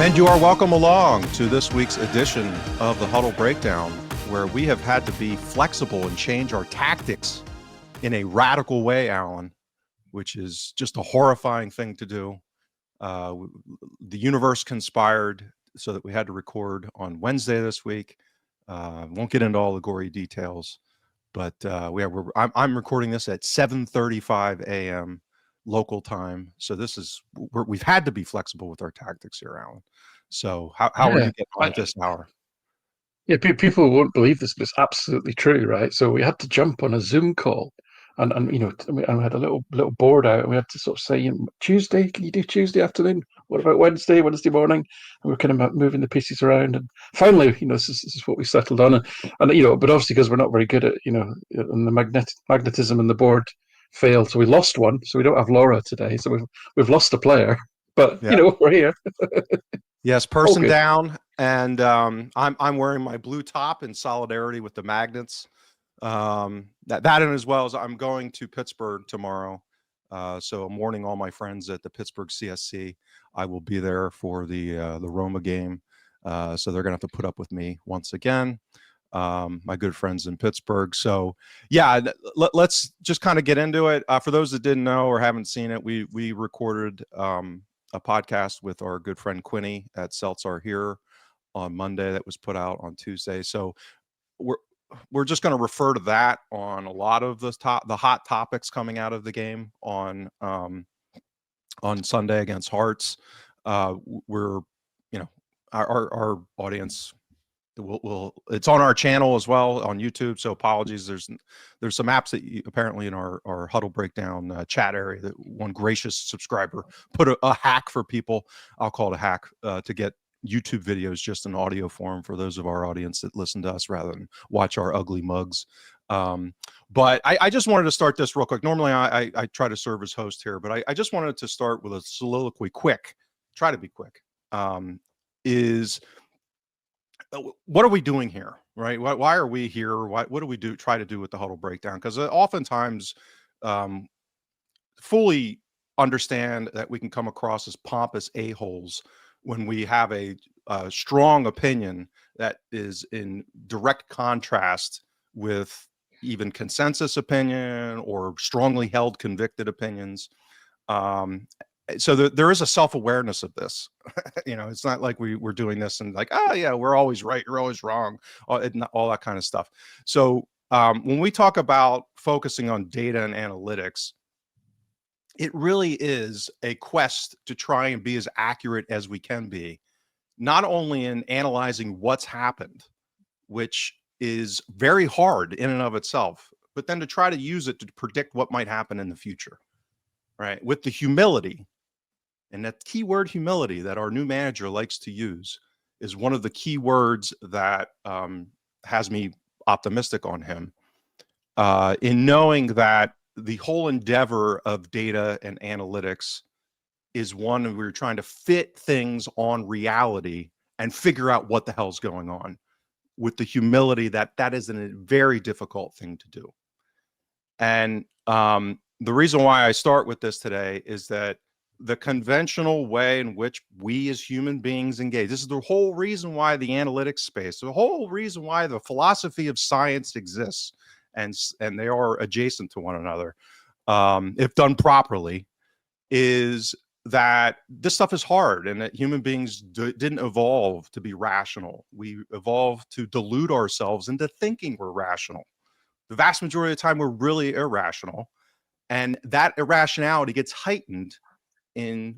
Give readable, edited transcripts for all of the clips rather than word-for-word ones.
And you are welcome along to this week's edition of the Huddle Breakdown, where we have had to be flexible and change our tactics in a radical way, Alan, which is just a horrifying thing to do. The universe conspired so that we had to record on Wednesday this week. Won't get into all the gory details, but I'm recording this at 7:35 a.m. local time. So we've had to be flexible with our tactics here, Alan. So how are you getting on at this hour? Yeah, people won't believe this, but it's absolutely true, right? So we had to jump on a Zoom call, and we had a little board out, and we had to sort of say, Tuesday, can you do Tuesday afternoon? What about Wednesday morning? And we're kind of moving the pieces around, and finally, this is what we settled on, and but obviously because we're not very good at, and the magnetism and the board failed, so we lost one, so we don't have Laura today, so we've lost a player, but Yeah. we're here. Yes, person Okay. down, and I'm wearing my blue top in solidarity with the Magnets. That and as well as I'm going to Pittsburgh tomorrow, so I'm warning all my friends at the Pittsburgh CSC. I will be there for the Roma game, so they're gonna have to put up with me once again. My good friends in Pittsburgh. So yeah, let's just kind of get into it. For those that didn't know or haven't seen it, we recorded a podcast with our good friend Quinny at Celts Are Here on Monday that was put out on Tuesday. So we're just going to refer to that on a lot of the hot topics coming out of the game on Sunday against Hearts. We're our audience it's on our channel as well on YouTube. So apologies. There's some apps that apparently in our Huddle Breakdown chat area that one gracious subscriber put a hack for people. I'll call it a hack to get YouTube videos just in audio form for those of our audience that listen to us rather than watch our ugly mugs. But I just wanted to start this real quick. Normally I try to serve as host here, but I just wanted to start with a soliloquy try to be quick. What are we doing here, right? Why are we here? What do we try to do with the Huddle Breakdown? Because oftentimes fully understand that we can come across as pompous a-holes when we have a strong opinion that is in direct contrast with even consensus opinion or strongly held convicted opinions. So there is a self-awareness of this. It's not like we're doing this and like, oh yeah, we're always right, you're always wrong, all that kind of stuff. So when we talk about focusing on data and analytics, it really is a quest to try and be as accurate as we can be, not only in analyzing what's happened, which is very hard in and of itself, but then to try to use it to predict what might happen in the future, right? With the humility. And that keyword humility that our new manager likes to use is one of the key words that has me optimistic on him in knowing that the whole endeavor of data and analytics is one we're trying to fit things on reality and figure out what the hell's going on with the humility that is a very difficult thing to do. And the reason why I start with this today is that the conventional way in which we as human beings engage, this is the whole reason why the analytics space, the whole reason why the philosophy of science exists, and they are adjacent to one another, if done properly, is that this stuff is hard and that human beings didn't evolve to be rational. We evolved to delude ourselves into thinking we're rational. The vast majority of the time, we're really irrational. And that irrationality gets heightened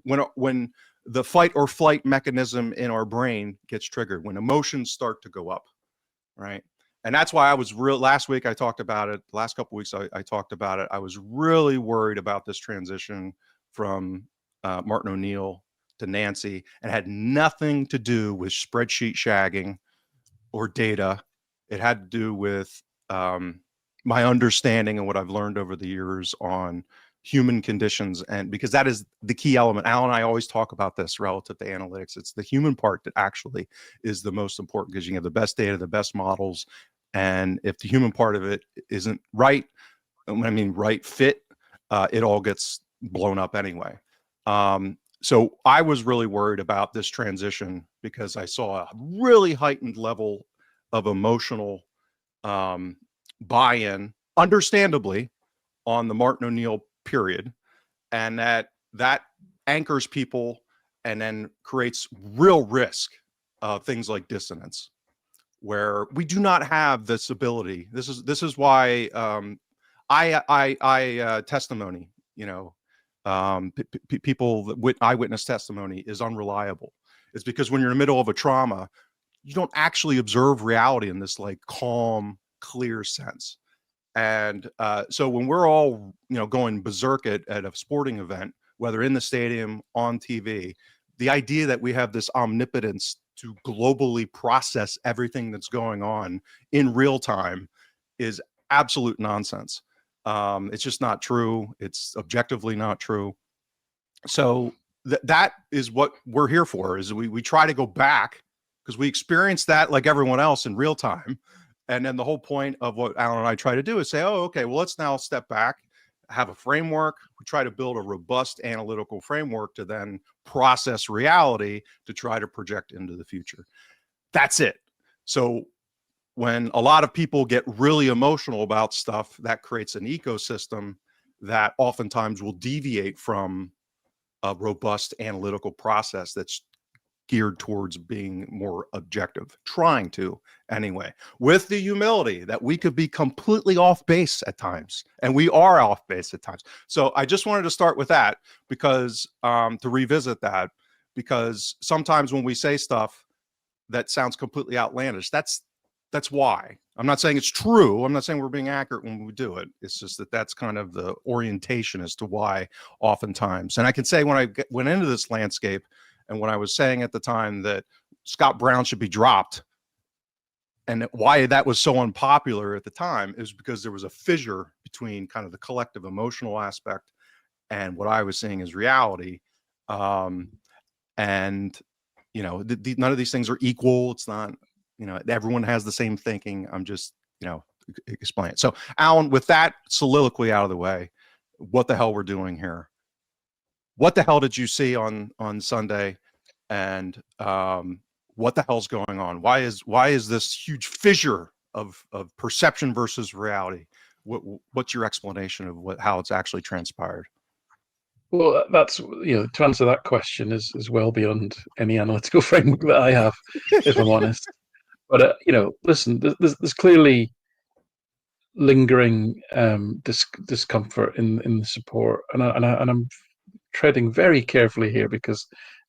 when the fight or flight mechanism in our brain gets triggered, when emotions start to go up, right? And that's why I was last week I talked about it. The last couple of weeks I talked about it. I was really worried about this transition from Martin O'Neill to Nancy, and had nothing to do with spreadsheet shagging or data. It had to do with my understanding and what I've learned over the years on human conditions. And because that is the key element. Al and I always talk about this relative to analytics. It's the human part that actually is the most important, because you have the best data, the best models. And if the human part of it isn't right, right fit, it all gets blown up anyway. So I was really worried about this transition because I saw a really heightened level of emotional buy-in, understandably, on the Martin O'Neill period, and that anchors people and then creates real risk of things like dissonance, where we do not have this ability. This is why I testimony, people that eyewitness testimony is unreliable. It's because when you're in the middle of a trauma, you don't actually observe reality in this like calm, clear sense. And so when we're all, going berserk at a sporting event, whether in the stadium, on TV, the idea that we have this omnipotence to globally process everything that's going on in real time is absolute nonsense. It's just not true. It's objectively not true. So that is what we're here for, is we try to go back because we experience that like everyone else in real time. And then the whole point of what Alan and I try to do is say, oh, okay, well, let's now step back, have a framework. We try to build a robust analytical framework to then process reality to try to project into the future. That's it. So when a lot of people get really emotional about stuff, that creates an ecosystem that oftentimes will deviate from a robust analytical process that's geared towards being more objective, trying to anyway, with the humility that we could be completely off base at times, and we are off base at times. So I just wanted to start with that because to revisit that, because sometimes when we say stuff that sounds completely outlandish, that's why. I'm not saying it's true. I'm not saying we're being accurate when we do it. It's just that's kind of the orientation as to why oftentimes. And I can say when I went into this landscape, and when I was saying at the time that Scott Brown should be dropped, and why that was so unpopular at the time, is because there was a fissure between kind of the collective emotional aspect and what I was seeing as reality. And none of these things are equal. It's not, everyone has the same thinking. I'm just, explain it. So Alan, with that soliloquy out of the way, what the hell we're doing here? What the hell did you see on Sunday, and what the hell's going on? Why is this huge fissure of perception versus reality? What's your explanation of how it's actually transpired? Well, that's, to answer that question is well beyond any analytical framework that I have, if I'm honest. But listen, there's clearly lingering discomfort in the support, and I'm treading very carefully here, because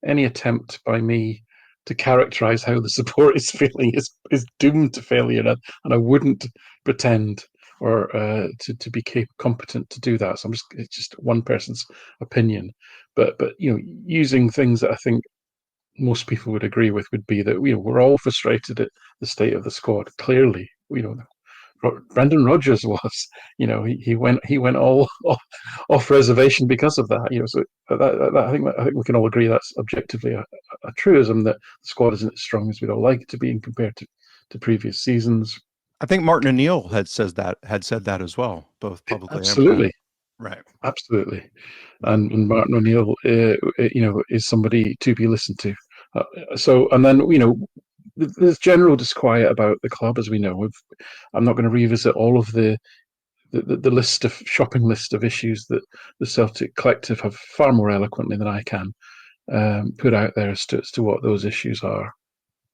any attempt by me to characterize how the support is feeling is doomed to failure, and I wouldn't pretend or to be competent to do that. So it's just one person's opinion, but using things that I think most people would agree with would be that we're all frustrated at the state of the squad. Clearly, Brendan Rodgers was, he went all off reservation because of that. So I think we can all agree that's objectively a truism, that the squad isn't as strong as we'd all like it to be in compared to previous seasons. I think Martin O'Neill had said that as well, both publicly and Absolutely, right. Absolutely, and Martin O'Neill, is somebody to be listened to. And then there's general disquiet about the club, as we know. I'm not going to revisit all of the shopping list of issues that the Celtic collective have far more eloquently than I can put out there as to what those issues are.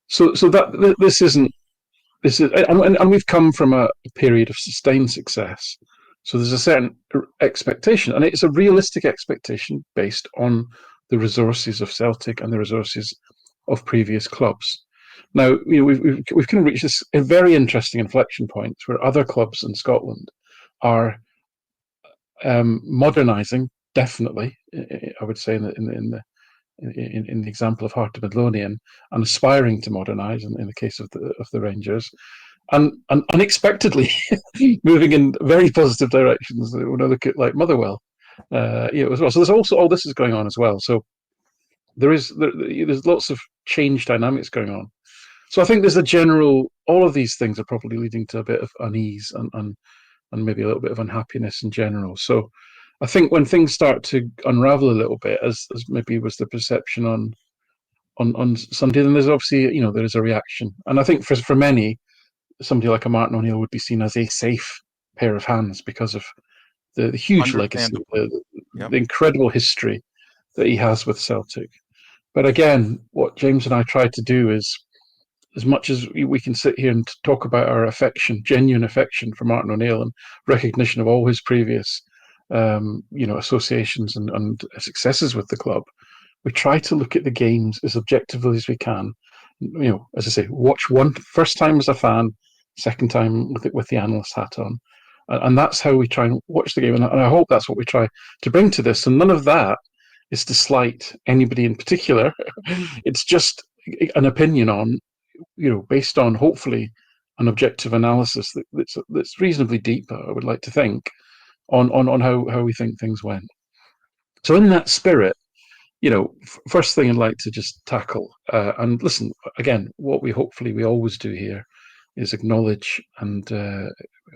So that this is, and we've come from a period of sustained success. So there's a certain expectation, and it's a realistic expectation based on the resources of Celtic and the resources of previous clubs. Now, we've kind of reached this a very interesting inflection point where other clubs in Scotland are modernising. Definitely, I would say in the example of Heart of Midlothian, and aspiring to modernise in the case of the Rangers, and unexpectedly moving in very positive directions. When I look at like Motherwell, as well. So there's also all this is going on as well. So there's lots of change dynamics going on. So I think there's a general, all of these things are probably leading to a bit of unease and maybe a little bit of unhappiness in general. So I think when things start to unravel a little bit, as maybe was the perception on Sunday, then there's obviously there is a reaction, and I think for many, somebody like a Martin O'Neill would be seen as a safe pair of hands because of the huge legacy, Understandably. the Yep. incredible history that he has with Celtic. But again, what James and I try to do is, as much as we can sit here and talk about our affection, genuine affection for Martin O'Neill and recognition of all his previous, associations and successes with the club, we try to look at the games as objectively as we can. As I say, watch one first time as a fan, second time with the analyst hat on, and that's how we try and watch the game. And I hope that's what we try to bring to this. And none of that is to slight anybody in particular. It's just an opinion on, based on hopefully an objective analysis that's reasonably deep. I would like to think on how we think things went. So in that spirit, first thing I'd like to just tackle, and listen, again, what we always do here is acknowledge and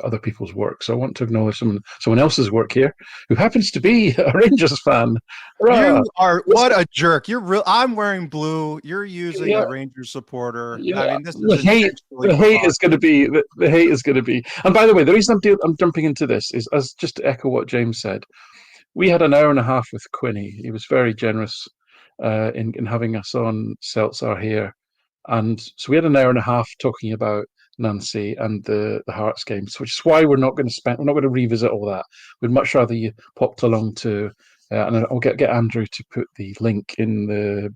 other people's work. So I want to acknowledge someone else's work here, who happens to be a Rangers fan. Hurrah! You are what a jerk. You're real. I'm wearing blue. You're using Yeah, a Rangers supporter. I yeah. mean, this is intentionally The hate is going to preposterous. be the hate is going to be. And by the way, the reason I'm jumping into this is as just to echo what James said. We had an hour and a half with Quinny. He was very generous in having us on Seltzer here. And so we had an hour and a half talking about Nancy and the Hearts games, which is why we're not going to revisit all that. We'd much rather you popped along to, and I'll get Andrew to put the link in the,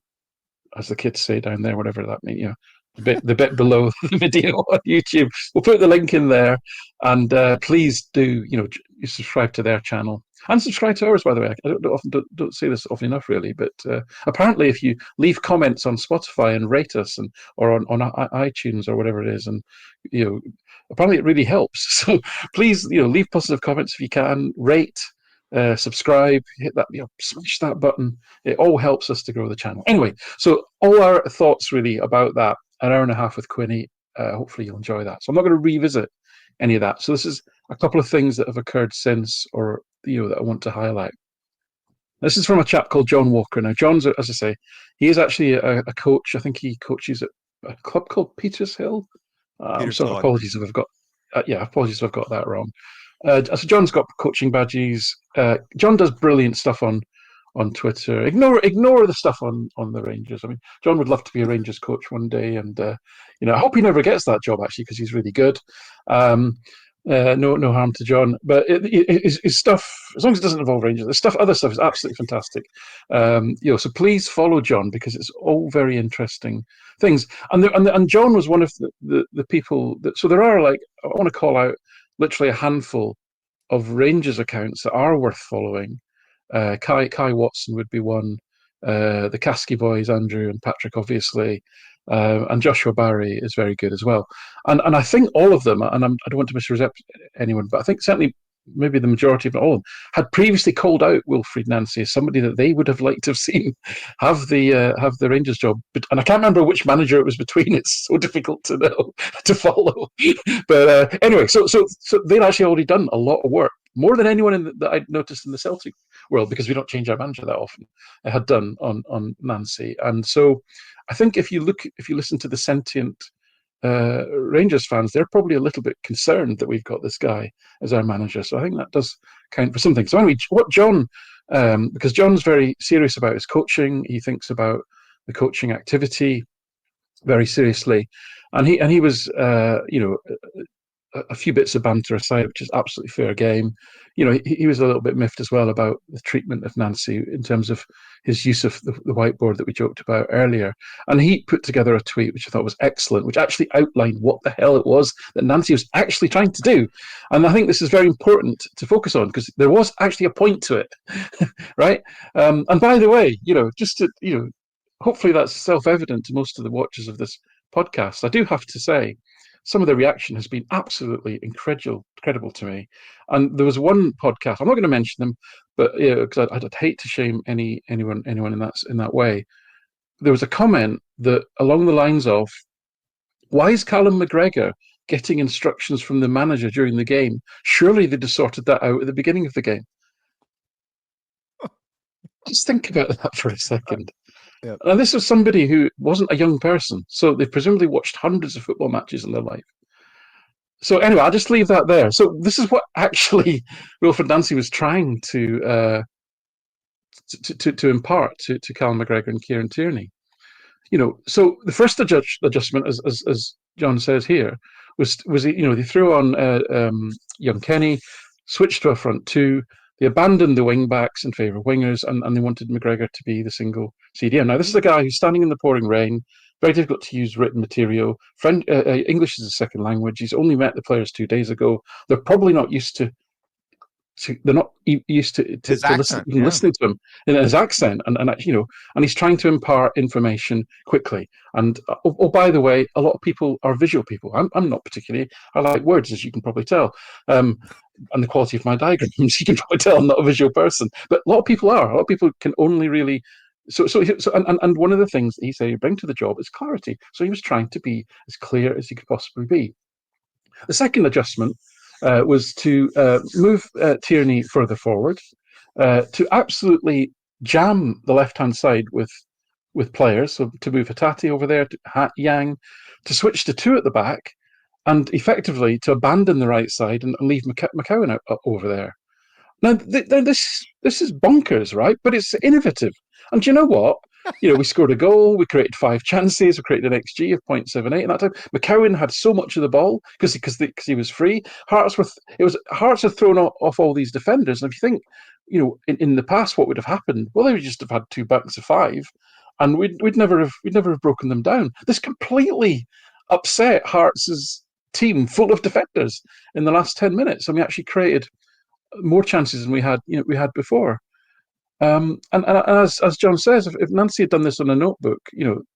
as the kids say down there, whatever that means, the bit below the video on YouTube. We'll put the link in there, and please do you subscribe to their channel and subscribe to ours. By the way, I don't say this often enough, really, but apparently, if you leave comments on Spotify and rate us, and or on iTunes or whatever it is, and you know, apparently it really helps. So please, leave positive comments if you can, rate. Subscribe, hit that, smash that button. It all helps us to grow the channel. Anyway, so all our thoughts really about that an hour and a half with Quinny. Hopefully you'll enjoy that. So I'm not going to revisit any of that. So this is a couple of things that have occurred since, or that I want to highlight. This is from a chap called John Walker. Now, John's, as I say, he is actually a coach. I think he coaches at a club called Peters Hill. I'm Peter sorry, Sill, I think. apologies if I've got, apologies if I've got that wrong. So John's got coaching badges. John does brilliant stuff on Twitter. Ignore the stuff on the Rangers. I mean, John would love to be a Rangers coach one day, and I hope he never gets that job actually because he's really good. No harm to John, but his stuff, as long as it doesn't involve Rangers, other stuff is absolutely fantastic. So please follow John because it's all very interesting things. And John was one of the people that. So there are, like, I want to call out literally a handful of Rangers accounts that are worth following. Kai Watson would be one. The Kasky boys, Andrew and Patrick, obviously, and Joshua Barry is very good as well. And I think all of them, and I don't want to misrepresent anyone, but I think certainly maybe the majority of all of them had previously called out Wilfried Nancy as somebody that they would have liked to have seen have the Rangers job. And I can't remember which manager it was between. It's so difficult to know to follow. But anyway, so they'd actually already done a lot of work, more than anyone that I'd noticed in the Celtic world, because we don't change our manager that often. I had done on Nancy, and so I think if you listen to the sentient Rangers fans, they're probably a little bit concerned that we've got this guy as our manager. So I think that does count for something. So anyway, what John, because John's very serious about his coaching, he thinks about the coaching activity very seriously, and he was, a few bits of banter aside, which is absolutely fair game. He was a little bit miffed as well about the treatment of Nancy in terms of his use of the whiteboard that we joked about earlier. And he put together a tweet which I thought was excellent, which actually outlined what the hell it was that Nancy was actually trying to do. And I think this is very important to focus on because there was actually a point to it, right? And by the way, just to, hopefully that's self-evident to most of the watchers of this podcast. I do have to say, some of the reaction has been absolutely incredible to me. And there was one podcast, I'm not going to mention them, but because I'd hate to shame anyone in that way. There was a comment that along the lines of, "Why is Callum McGregor getting instructions from the manager during the game? Surely they'd have sorted that out at the beginning of the game." Just think about that for a second. Yep. Now, this was somebody who wasn't a young person, so they presumably watched hundreds of football matches in their life. So anyway, I'll just leave that there. So this is what actually Wilfried Nancy was trying to impart to Callum McGregor and Kieran Tierney. So the first adjustment, as John says here, was they threw on young Kenny, switched to a front two. They abandoned the wing backs in favour of wingers, and they wanted McGregor to be the single CDM. Now, this is a guy who's standing in the pouring rain, very difficult to use written material. English is a second language. He's only met the players 2 days ago. They're probably not used to they're not used His to listen, accent, yeah. listening to him in his accent, and and he's trying to impart information quickly. And by the way, a lot of people are visual people. I'm not particularly. I like words, as you can probably tell, and the quality of my diagrams, you can probably tell I'm not a visual person. But a lot of people are. A lot of people can only really. And one of the things that he said he bring to the job is clarity. So he was trying to be as clear as he could possibly be. The second adjustment was to move Tierney further forward, to absolutely jam the left-hand side with players, so to move Hatate over there, to Yang, to switch to two at the back, and effectively to abandon the right side and leave McCowan over there. Now, this is bonkers, right? But it's innovative. And do you know what? We scored a goal, we created 5 chances, we created an XG of 0.78 in that time. McCowan had so much of the ball because he was free. Hearts had thrown off all these defenders. And if you think, in the past, what would have happened? Well, they would just have had 2 backs of 5, and we'd never have broken them down. This completely upset Hearts' team full of defenders in the last 10 minutes, and we actually created more chances than we had before. And as John says, if Nancy had done this on a notebook,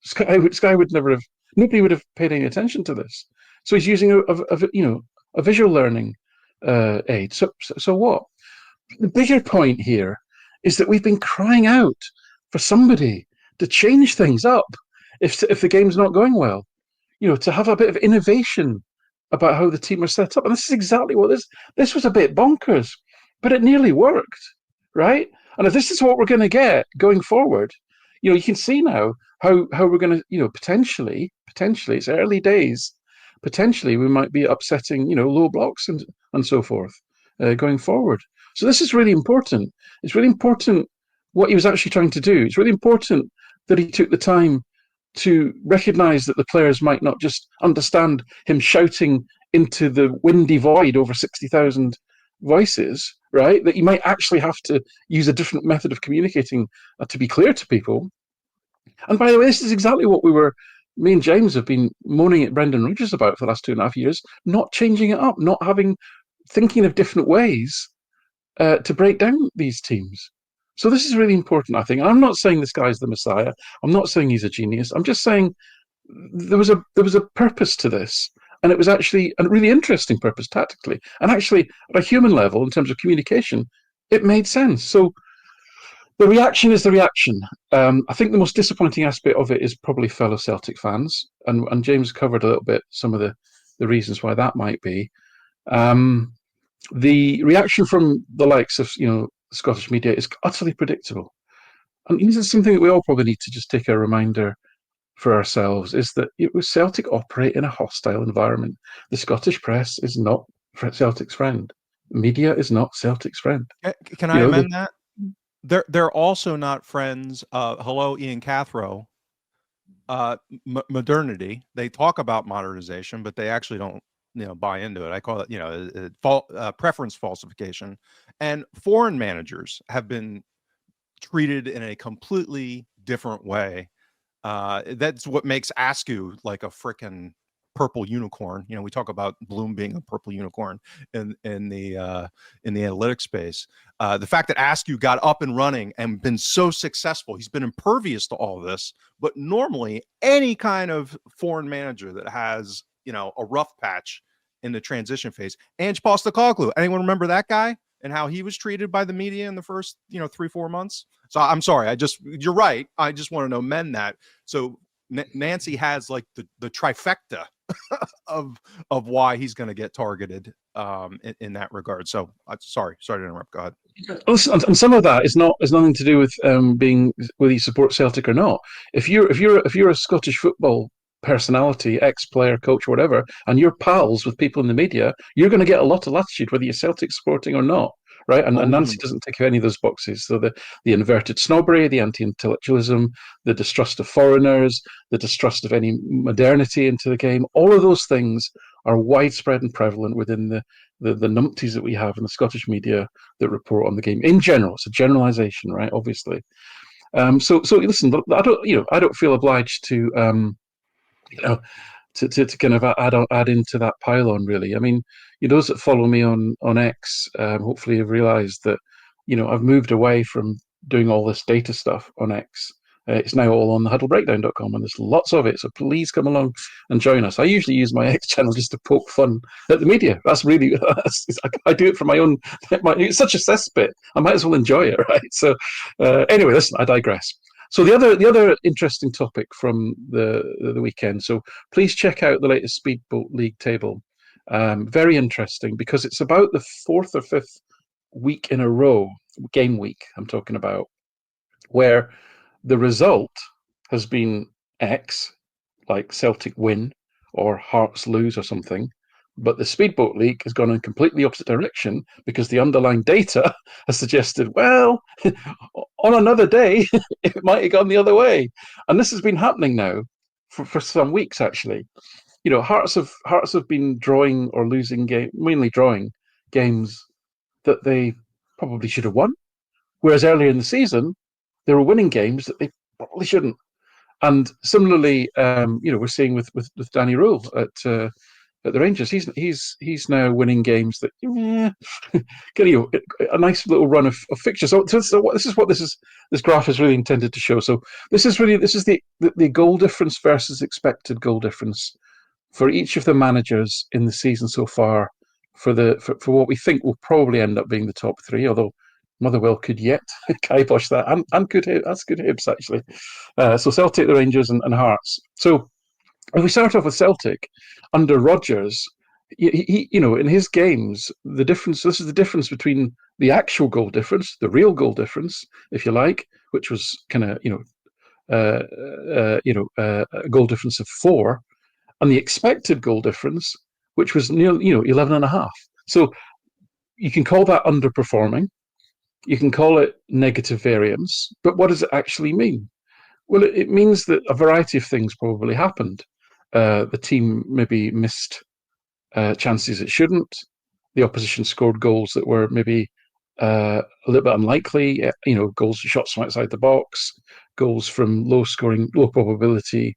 Sky would never have. Nobody would have paid any attention to this. So he's using a visual learning aid. So what? The bigger point here is that we've been crying out for somebody to change things up if the game's not going well. To have a bit of innovation about how the team are set up. And this is exactly what this was a bit bonkers, but it nearly worked, right? And if this is what we're going to get going forward, you can see now how we're going to, potentially, it's early days, potentially we might be upsetting, low blocks and so forth going forward. So this is really important. It's really important what he was actually trying to do. It's really important that he took the time to recognize that the players might not just understand him shouting into the windy void over 60,000 voices, right? That you might actually have to use a different method of communicating to be clear to people. And by the way, this is exactly what me and James have been moaning at Brendan Rodgers about for the last 2.5 years, not changing it up, thinking of different ways to break down these teams. So this is really important, I think. And I'm not saying this guy's the Messiah. I'm not saying he's a genius. I'm just saying there was a purpose to this. And it was actually a really interesting purpose tactically. And actually, at a human level, in terms of communication, it made sense. So the reaction is the reaction. I think the most disappointing aspect of it is probably fellow Celtic fans. And James covered a little bit some of the reasons why that might be. The reaction from the likes of, Scottish media is utterly predictable. And this is something that we all probably need to just take a reminder for ourselves, is that Celtic operate in a hostile environment. The Scottish press is not Celtic's friend. Media is not Celtic's friend. Can I amend that? They're also not friends. Hello, Ian Cathro. Modernity. They talk about modernization, but they actually don't buy into it. I call it preference falsification. And foreign managers have been treated in a completely different way. That's what makes Askew like a frickin' purple unicorn. We talk about Bloom being a purple unicorn in the analytics space. The fact that Askew got up and running and been so successful, he's been impervious to all of this. But normally, any kind of foreign manager that has a rough patch in the transition phase, Ange Postecoglou, anyone remember that guy and how he was treated by the media in the first 3-4 months? So I'm sorry, you're right. I just want to amend that. So Nancy has like the trifecta of why he's going to get targeted in that regard. So sorry to interrupt. Go ahead. Listen, and some of that is nothing to do with being whether you support Celtic or not. If you're a Scottish football personality, ex-player, coach, whatever, and you're pals with people in the media, you're going to get a lot of latitude whether you're Celtic supporting or not, right? And Oh, Nancy doesn't tick any of those boxes. So the inverted snobbery, the anti-intellectualism, the distrust of foreigners, the distrust of any modernity into the game, all of those things are widespread and prevalent within the numpties that we have in the Scottish media that report on the game in general. It's a generalization, right? Obviously. So listen, I don't feel obliged to, you know, to kind of add into that pylon. Really, I mean, those that follow me on X, hopefully have realised that, I've moved away from doing all this data stuff on X. It's now all on the huddlebreakdown.com, and there's lots of it. So please come along and join us. I usually use my X channel just to poke fun at the media. That's really, I do it for my own. It's such a cesspit. I might as well enjoy it, right? So anyway, listen, I digress. So the other interesting topic from the weekend. So please check out the latest Speedboat League table. Very interesting because it's about the fourth or fifth week in a row, game week I'm talking about, where the result has been X, like Celtic win or Hearts lose or something. But the Speedboat League has gone in completely opposite direction because the underlying data has suggested, well, on another day, it might have gone the other way. And this has been happening now for some weeks, actually. Hearts have been drawing or losing mainly drawing games that they probably should have won. Whereas earlier in the season, they were winning games that they probably shouldn't. And similarly, we're seeing with Danny Rule at the Rangers. He's now winning games that a nice little run of fixtures. So this graph is really intended to show. So this is the goal difference versus expected goal difference for each of the managers in the season so far for what we think will probably end up being the top three, although Motherwell could yet kibosh that, and that's good Hibs actually. So Celtic, the Rangers, and Hearts. So if we start off with Celtic, under Rodgers, in his games, the difference. This is the difference between the actual goal difference, the real goal difference, if you like, which was kind of a goal difference of 4, and the expected goal difference, which was near 11.5. So you can call that underperforming. You can call it negative variance, but what does it actually mean? Well, it means that a variety of things probably happened. The team maybe missed chances it shouldn't. The opposition scored goals that were maybe a little bit unlikely. Goals, shots from outside the box, goals from low-scoring, low-probability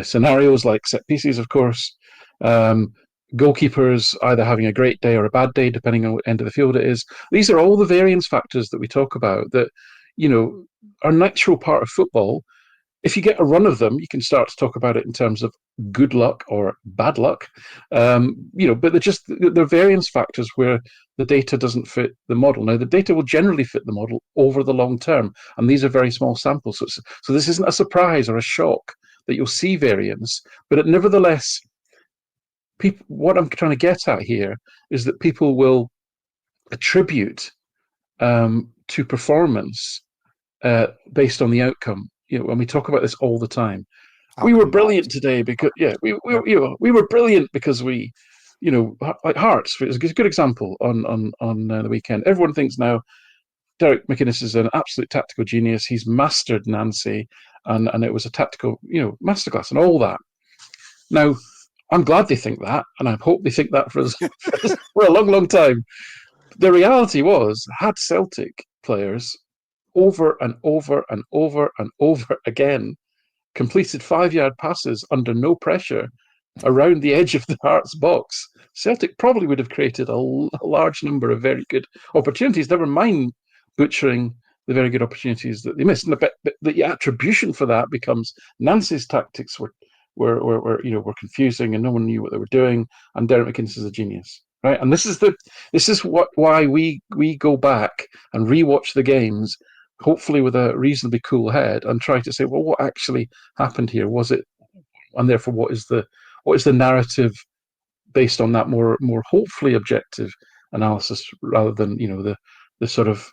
scenarios like set pieces, of course. Goalkeepers either having a great day or a bad day, depending on what end of the field it is. These are all the variance factors that we talk about that, are natural part of football. If you get a run of them, you can start to talk about it in terms of good luck or bad luck. But they're variance factors where the data doesn't fit the model. Now, the data will generally fit the model over the long term, and these are very small samples. So this isn't a surprise or a shock that you'll see variance, but nevertheless, what I'm trying to get at here is that people will attribute to performance based on the outcome. When we talk about this all the time, we were brilliant today because we were brilliant because we, like Hearts is a good example on the weekend. Everyone thinks now Derek McInnes is an absolute tactical genius. He's mastered Nancy, and it was a tactical masterclass and all that. Now, I'm glad they think that, and I hope they think that for us for a long, long time. The reality was, had Celtic players over and over and over and over again completed 5-yard passes under no pressure around the edge of the Hearts box, Celtic probably would have created a large number of very good opportunities, never mind butchering the very good opportunities that they missed. But the attribution for that becomes Nancy's tactics were confusing and no one knew what they were doing, and Derek McInnes is a genius. Right, and this is why we go back and rewatch the games, hopefully with a reasonably cool head, and try to say, well, what actually happened here? Was it, and therefore, what is the narrative based on that more hopefully objective analysis rather than the the sort of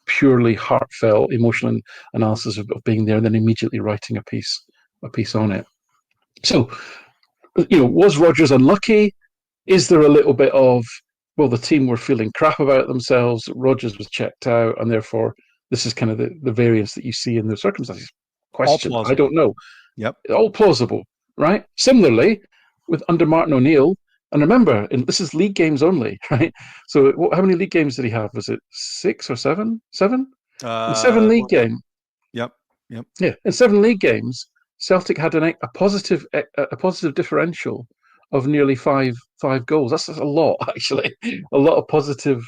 purely heartfelt emotional analysis of being there, and then immediately writing a piece on it. So, was Rodgers unlucky? Is there a little bit of, well, the team were feeling crap about themselves, Rodgers was checked out, and therefore this is kind of the variance that you see in those circumstances? All Question. I plausible. don't know. Yep. All plausible, right? Similarly, with under Martin O'Neill, and remember, this is league games only, right? So how many league games did he have? Was it 6 or 7? 7? In 7 league Well, games, yep. Yep. yeah, in 7 league games, Celtic had a positive differential of nearly five goals. That's a lot, actually. A lot of positive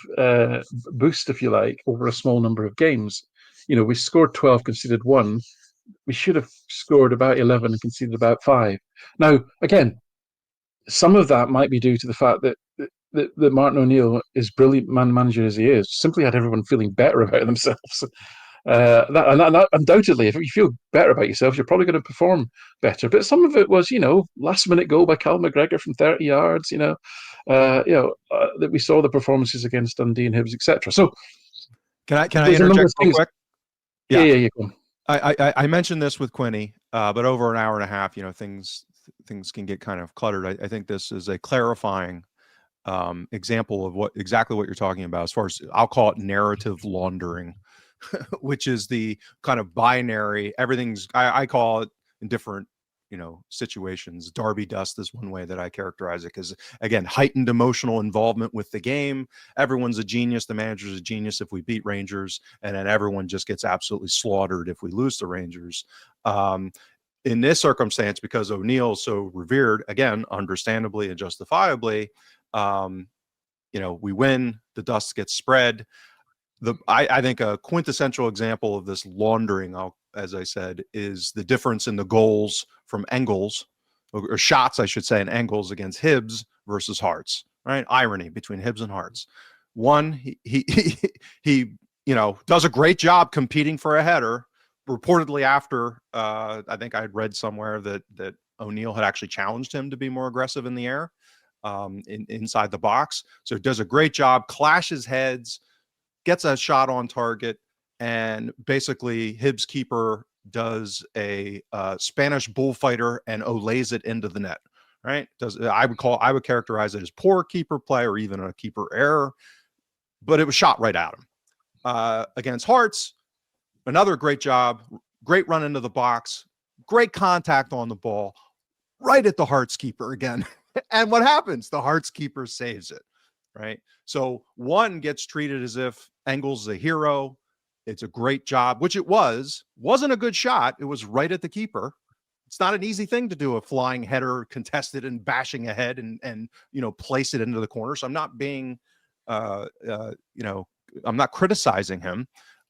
boost, if you like, over a small number of games. We scored 12, conceded 1. We should have scored about 11 and conceded about 5. Now, again, some of that might be due to the fact that Martin O'Neill, as brilliant manager as he is, simply had everyone feeling better about themselves. That undoubtedly, if you feel better about yourself, you're probably going to perform better. But some of it was, last minute goal by Cal McGregor from 30 yards. That we saw the performances against Dundee and Hibs, etc. So Can I there's a number interject of real things. quick? Yeah, Yeah. yeah, yeah. Go on. I mentioned this with Quinny, but over an hour and a half, things can get kind of cluttered. I think this is a clarifying example of exactly what you're talking about, as far as I'll call it narrative laundering, which is the kind of binary. I call it in different situations. Derby dust is one way that I characterize it, because again, heightened emotional involvement with the game. Everyone's a genius. The manager's a genius if we beat Rangers, and then everyone just gets absolutely slaughtered if we lose to Rangers. In this circumstance, because O'Neill's so revered, again, understandably and justifiably, we win, the dust gets spread. I think a quintessential example of this laundering, as I said, is the difference in the goals from Engels, or shots, I should say, in Engels against Hibs versus Hearts. Right? Irony between Hibs and Hearts. One, he does a great job competing for a header. Reportedly, after I think I had read somewhere that O'Neill had actually challenged him to be more aggressive in the air, inside the box. So he does a great job, clashes heads, gets a shot on target, and basically Hibs keeper does a Spanish bullfighter and olays it into the net. Right? I would characterize it as poor keeper play, or even a keeper error, but it was shot right at him. Against Hearts, another great job, great run into the box, great contact on the ball, right at the Hearts keeper again. And what happens? The Hearts keeper saves it. Right? So one gets treated as if Engels is a hero. It's a great job, which it wasn't a good shot. It was right at the keeper. It's not an easy thing to do, a flying header contested and bashing ahead and place it into the corner. So I'm not being, I'm not criticizing him.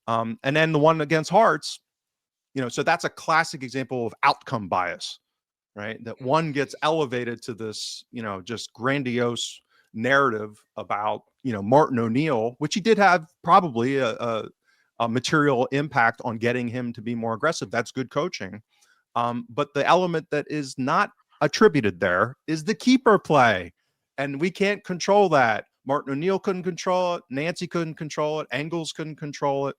And then the one against Hearts, so that's a classic example of outcome bias, right? That one gets elevated to this, just grandiose narrative about Martin O'Neill, which he did have probably a material impact on getting him to be more aggressive. That's good coaching. But the element that is not attributed there is the keeper play, and we can't control that. Martin O'Neill couldn't control it. Nancy couldn't control it. Engels couldn't control it.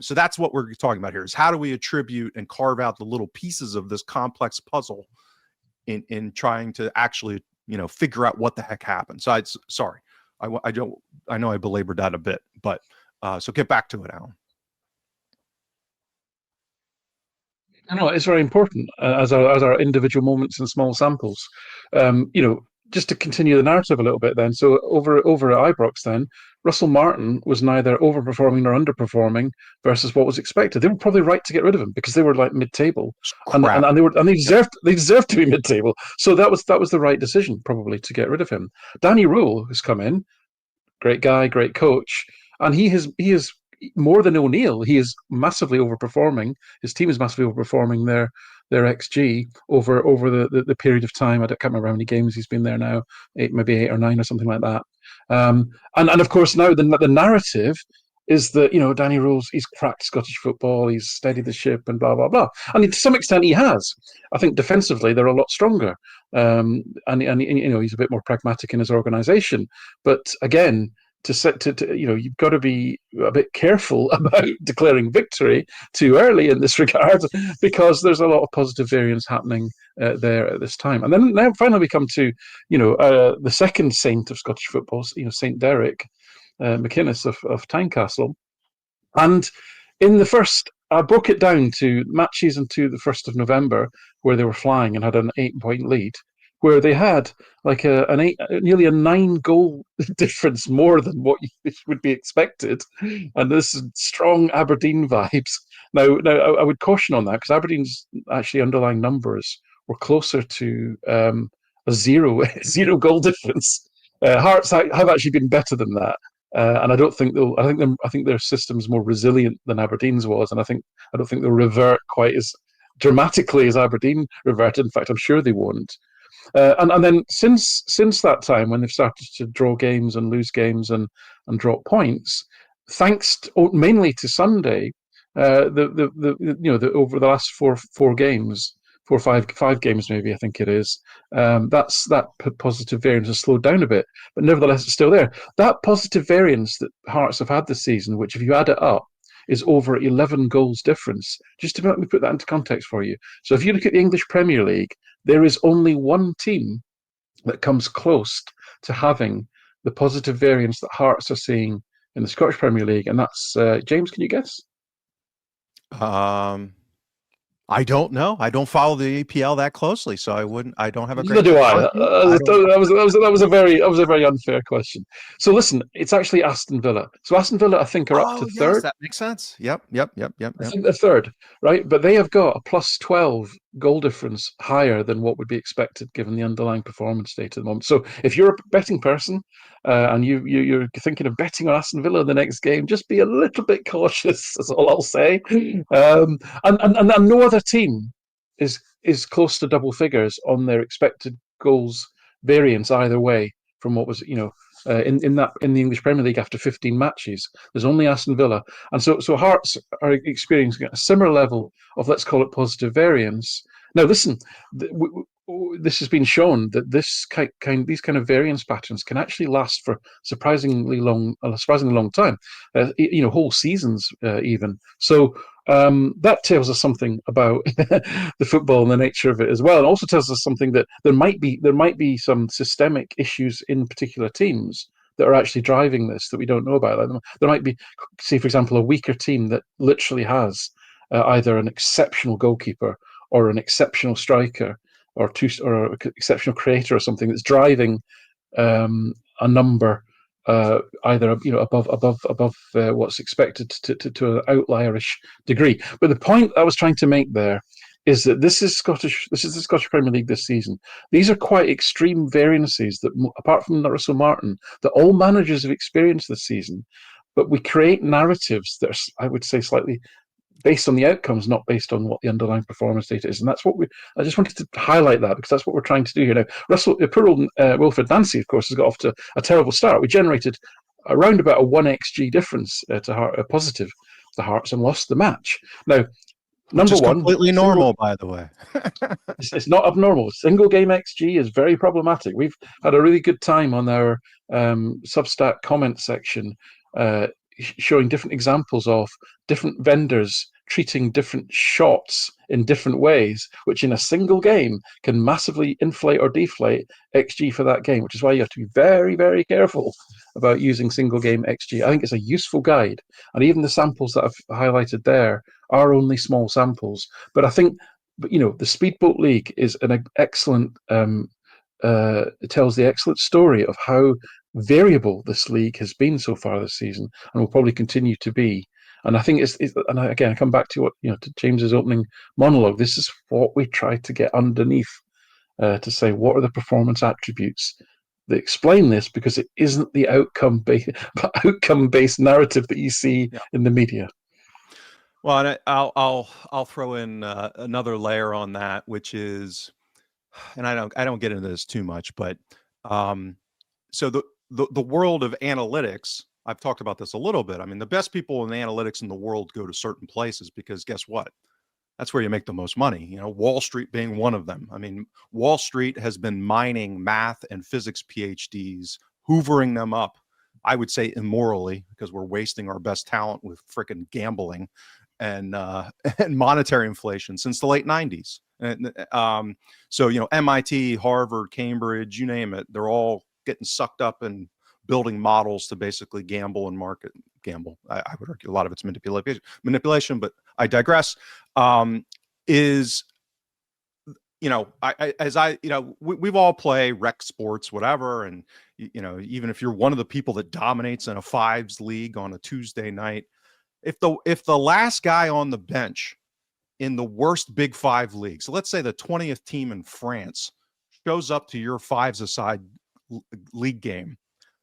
So that's what we're talking about here, is how do we attribute and carve out the little pieces of this complex puzzle in trying to actually figure out what the heck happened. So sorry, I know I belabored that a bit, but so get back to it, Alan. I know it's very important, as our individual moments and small samples. Just to continue the narrative a little bit, then. So over at Ibrox, then Russell Martin was neither overperforming nor underperforming versus what was expected. They were probably right to get rid of him because they were like mid-table, and they deserved to be mid-table. So that was the right decision, probably, to get rid of him. Danny Rule has come in, great guy, great coach, and he is more than O'Neill. He is massively overperforming. His team is massively overperforming their XG over the period of time. I can't remember how many games he's been there now, maybe 8 or 9 or something like that. And of course now the narrative is that Danny Rule's, he's cracked Scottish football, he's steadied the ship, and blah blah blah. And to some extent he has. I think defensively they're a lot stronger, and he's a bit more pragmatic in his organisation. But again, you've got to be a bit careful about declaring victory too early in this regard, because there's a lot of positive variance happening there at this time. And then now finally we come to the second saint of Scottish football, Saint Derek McInnes of Tynecastle. And in the first, I broke it down to matches into the 1st of November, where they were flying and had an 8-point lead, where they had like nearly a 9-goal difference more than what would be expected. And this is strong Aberdeen vibes. Now I would caution on that, because Aberdeen's actually underlying numbers were closer to a zero goal difference. Hearts have actually been better than that. And I don't think they'll. I think their system's more resilient than Aberdeen's was, and I don't think they'll revert quite as dramatically as Aberdeen reverted. In fact, I'm sure they won't. And then since that time, when they've started to draw games and lose games and drop points, mainly to Sunday, over the last four games, 4 or 5 games maybe, I think it is. That positive variance has slowed down a bit, but nevertheless it's still there. That positive variance that Hearts have had this season, which if you add it up, is over 11 goals difference. Just to let me put that into context for you. So if you look at the English Premier League, there is only one team that comes close to having the positive variance that Hearts are seeing in the Scottish Premier League, and that's James. Can you guess? I don't know. I don't follow the EPL that closely, so I wouldn't. I don't have a Neither great. do I. I don't. That was a very unfair question. So listen, it's actually Aston Villa. So Aston Villa, I think, are up to Oh yes, third. that makes sense. Yep. I think they're third, right? But they have got a plus 12 goal difference higher than what would be expected given the underlying performance data at the moment. So if you're a betting person and you're thinking of betting on Aston Villa in the next game, just be a little bit cautious. That's all I'll say. And no other team is close to double figures on their expected goals variance either way from what was in the English Premier League after 15 matches. There's only Aston Villa, and so Hearts are experiencing a similar level of, let's call it, positive variance. Now, listen, this has been shown that these kind of variance patterns can actually last for a surprisingly long time, whole seasons even. So that tells us something about the football and the nature of it as well. It also tells us something that there might be some systemic issues in particular teams that are actually driving this that we don't know about. There might be, say, for example, a weaker team that literally has either an exceptional goalkeeper or an exceptional striker or an exceptional creator or something that's driving a number either above what's expected to an outlierish degree. But the point I was trying to make there is that this is the Scottish Premier League this season. These are quite extreme variances that, apart from Russell Martin, that all managers have experienced this season. But we create narratives that are, I would say, slightly based on the outcomes, not based on what the underlying performance data is. And that's what I just wanted to highlight that, because that's what we're trying to do here. Now, poor old Wilfried Nancy, of course, has got off to a terrible start. We generated around about a 1xG difference positive to Hearts, and lost the match. Now, Which is one, completely normal, by the way. it's not abnormal. Single game XG is very problematic. We've had a really good time on our Substack comment section showing different examples of different vendors treating different shots in different ways, which in a single game can massively inflate or deflate XG for that game, which is why you have to be very, very careful about using single game XG. I think it's a useful guide. And even the samples that I've highlighted there are only small samples. But I think, the Speedboat League is an excellent, it tells the excellent story of how variable this league has been so far this season, and will probably continue to be. And I think and again, I come back to to James's opening monologue. This is what we try to get underneath to say, what are the performance attributes that explain this, because it isn't the outcome based narrative that you see in the media. Well, and I'll throw in another layer on that, which is, and I don't get into this too much, but so the world of analytics, I've talked about this a little bit. I mean, the best people in analytics in the world go to certain places because guess what? That's where you make the most money. Wall Street being one of them. I mean, Wall Street has been mining math and physics PhDs, hoovering them up I would say immorally, because we're wasting our best talent with frickin' gambling and and monetary inflation since the late 90s. And so, you know, MIT, Harvard, Cambridge, you name it, they're all getting sucked up and building models to basically gamble and market gamble. I would argue a lot of it's manipulation, but I digress. Is you know, we've all play rec sports, whatever, and you know, even if you're one of the people that dominates in a fives league on a Tuesday night, if the last guy on the bench in the worst Big Five league, so let's say the 20th team in France, shows up to your fives-a-side league game,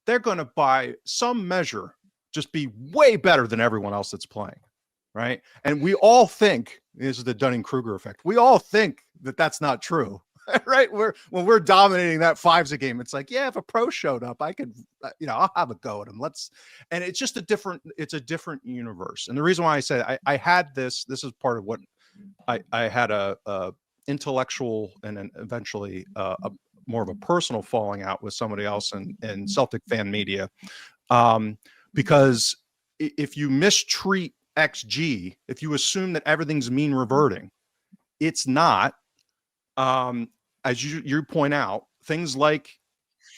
they're going to, by some measure, just be way better than everyone else that's playing, right? And we all think, this is the Dunning-Kruger effect, we all think that that's not true, right? When we're dominating that fives a game, it's like, yeah, if a pro showed up, I could, you know, I'll have a go at him. And it's just it's a different universe. And the reason why I said I had this is part of what I had a intellectual and then eventually more of a personal falling out with somebody else in Celtic fan media, because if you mistreat XG, if you assume that everything's mean reverting, it's not. As you point out, things like,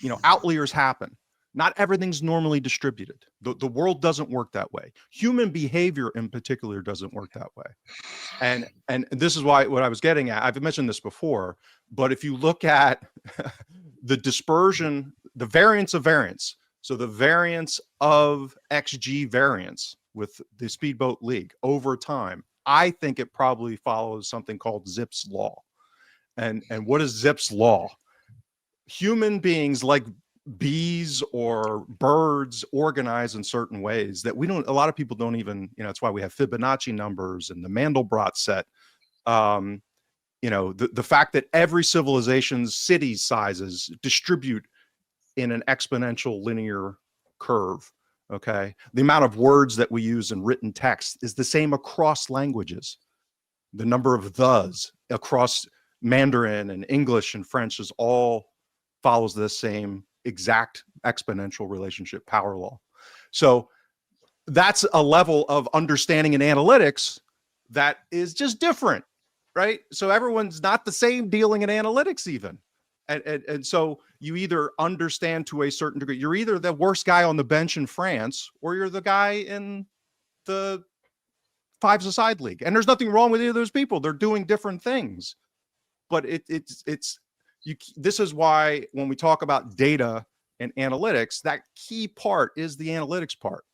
you know, outliers happen. Not everything's normally distributed. The world doesn't work that way. Human behavior in particular doesn't work that way. And this is why what I was getting at, I've mentioned this before, but if you look at the dispersion, the variance of variance, so the variance of XG variance with the Speedboat League over time, I think it probably follows something called Zipf's law. And what is Zipf's law? Human beings, like bees or birds, organize in certain ways that a lot of people don't even, you know, that's why we have Fibonacci numbers and the Mandelbrot set. You know, the fact that every civilization's city sizes distribute in an exponential linear curve. Okay. The amount of words that we use in written text is the same across languages. The number of thes across Mandarin and English and French is all follows the same exact exponential relationship power law. So that's a level of understanding in analytics that is just different, right? So everyone's not the same dealing in analytics even. And so you either understand to a certain degree, you're either the worst guy on the bench in France or you're the guy in the fives-a-side league. And there's nothing wrong with either of those people. They're doing different things. But this is why when we talk about data and analytics, that key part is the analytics part.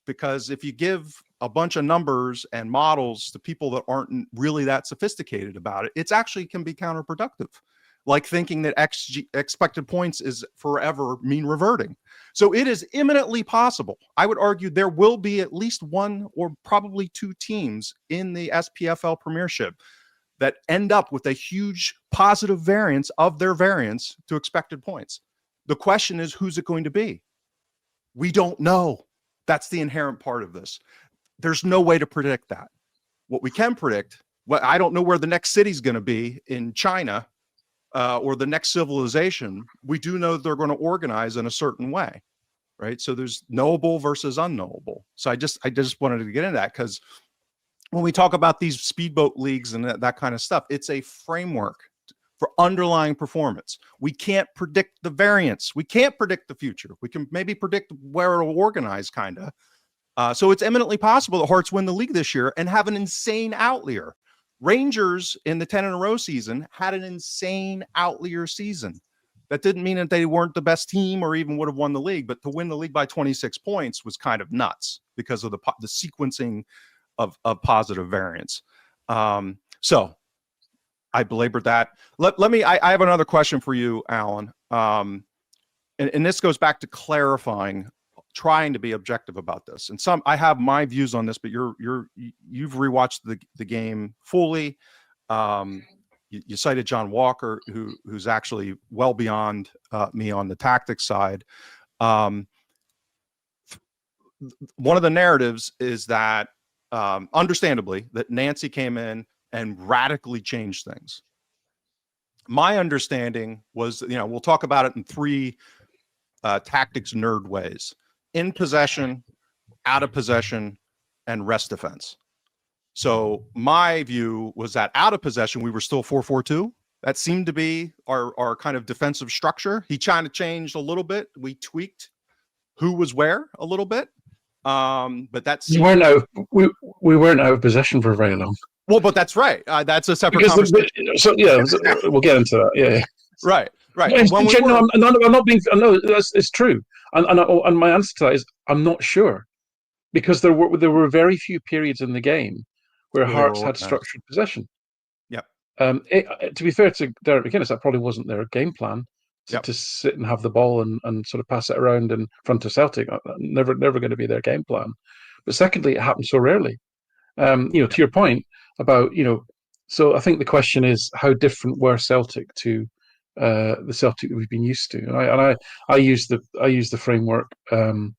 Because if you give a bunch of numbers and models to people that aren't really that sophisticated about it, it's actually can be counterproductive. Like thinking that expected points is forever mean reverting. So it is imminently possible. I would argue there will be at least one or probably two teams in the SPFL Premiership that end up with a huge positive variance of their variance to expected points. The question is, who's it going to be? We don't know. That's the inherent part of this. There's no way to predict that. What we can predict, I don't know where the next city is going to be in China or the next civilization. We do know they're going to organize in a certain way, right? So there's knowable versus unknowable. So I just wanted to get into that because when we talk about these speedboat leagues and that kind of stuff, it's a framework for underlying performance. We can't predict the variance. We can't predict the future. We can maybe predict where it'll organize, kind of. So it's eminently possible that Hearts win the league this year and have an insane outlier. Rangers in the 10 in a row season had an insane outlier season. That didn't mean that they weren't the best team or even would have won the league, but to win the league by 26 points was kind of nuts because of the sequencing of positive variance. So I belabored that. I have another question for you, Alan. And this goes back to clarifying, trying to be objective about this. And I have my views on this, but you've rewatched the game fully. You cited John Walker, who's actually well beyond me on the tactics side. One of the narratives is that, understandably, that Nancy came in and radically changed things. My understanding was, we'll talk about it in three tactics nerd ways. in possession, out of possession, and rest defense. So my view was that out of possession, we were still 4-4-2. That seemed to be our kind of defensive structure. He kind of changed a little bit. We tweaked who was where a little bit. But that's we weren't out of possession for very long. Well, but that's right. That's a separate Because conversation. we'll get into that. Yeah. Right. I'm not being. No, it's true. And my answer to that is I'm not sure, because there were very few periods in the game where Hearts had structured possession. Yep. To be fair to Derek McInnes, that probably wasn't their game plan to sit and have the ball and sort of pass it around in front of Celtic. Never going to be their game plan. But secondly, it happened so rarely. To your point about, so I think the question is, how different were Celtic to the Celtic that we've been used to? And I use the framework, the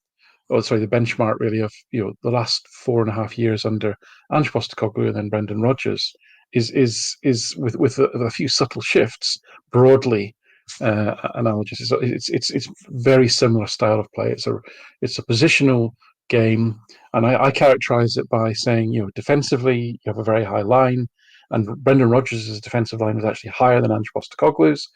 benchmark really of the last 4.5 years under Ange Postecoglou and then Brendan Rodgers is with a few subtle shifts, broadly analogous. It's very similar style of play. It's a positional game, and I characterize it by saying, defensively you have a very high line, and Brendan Rodgers' defensive line was actually higher than Ange Postecoglou's.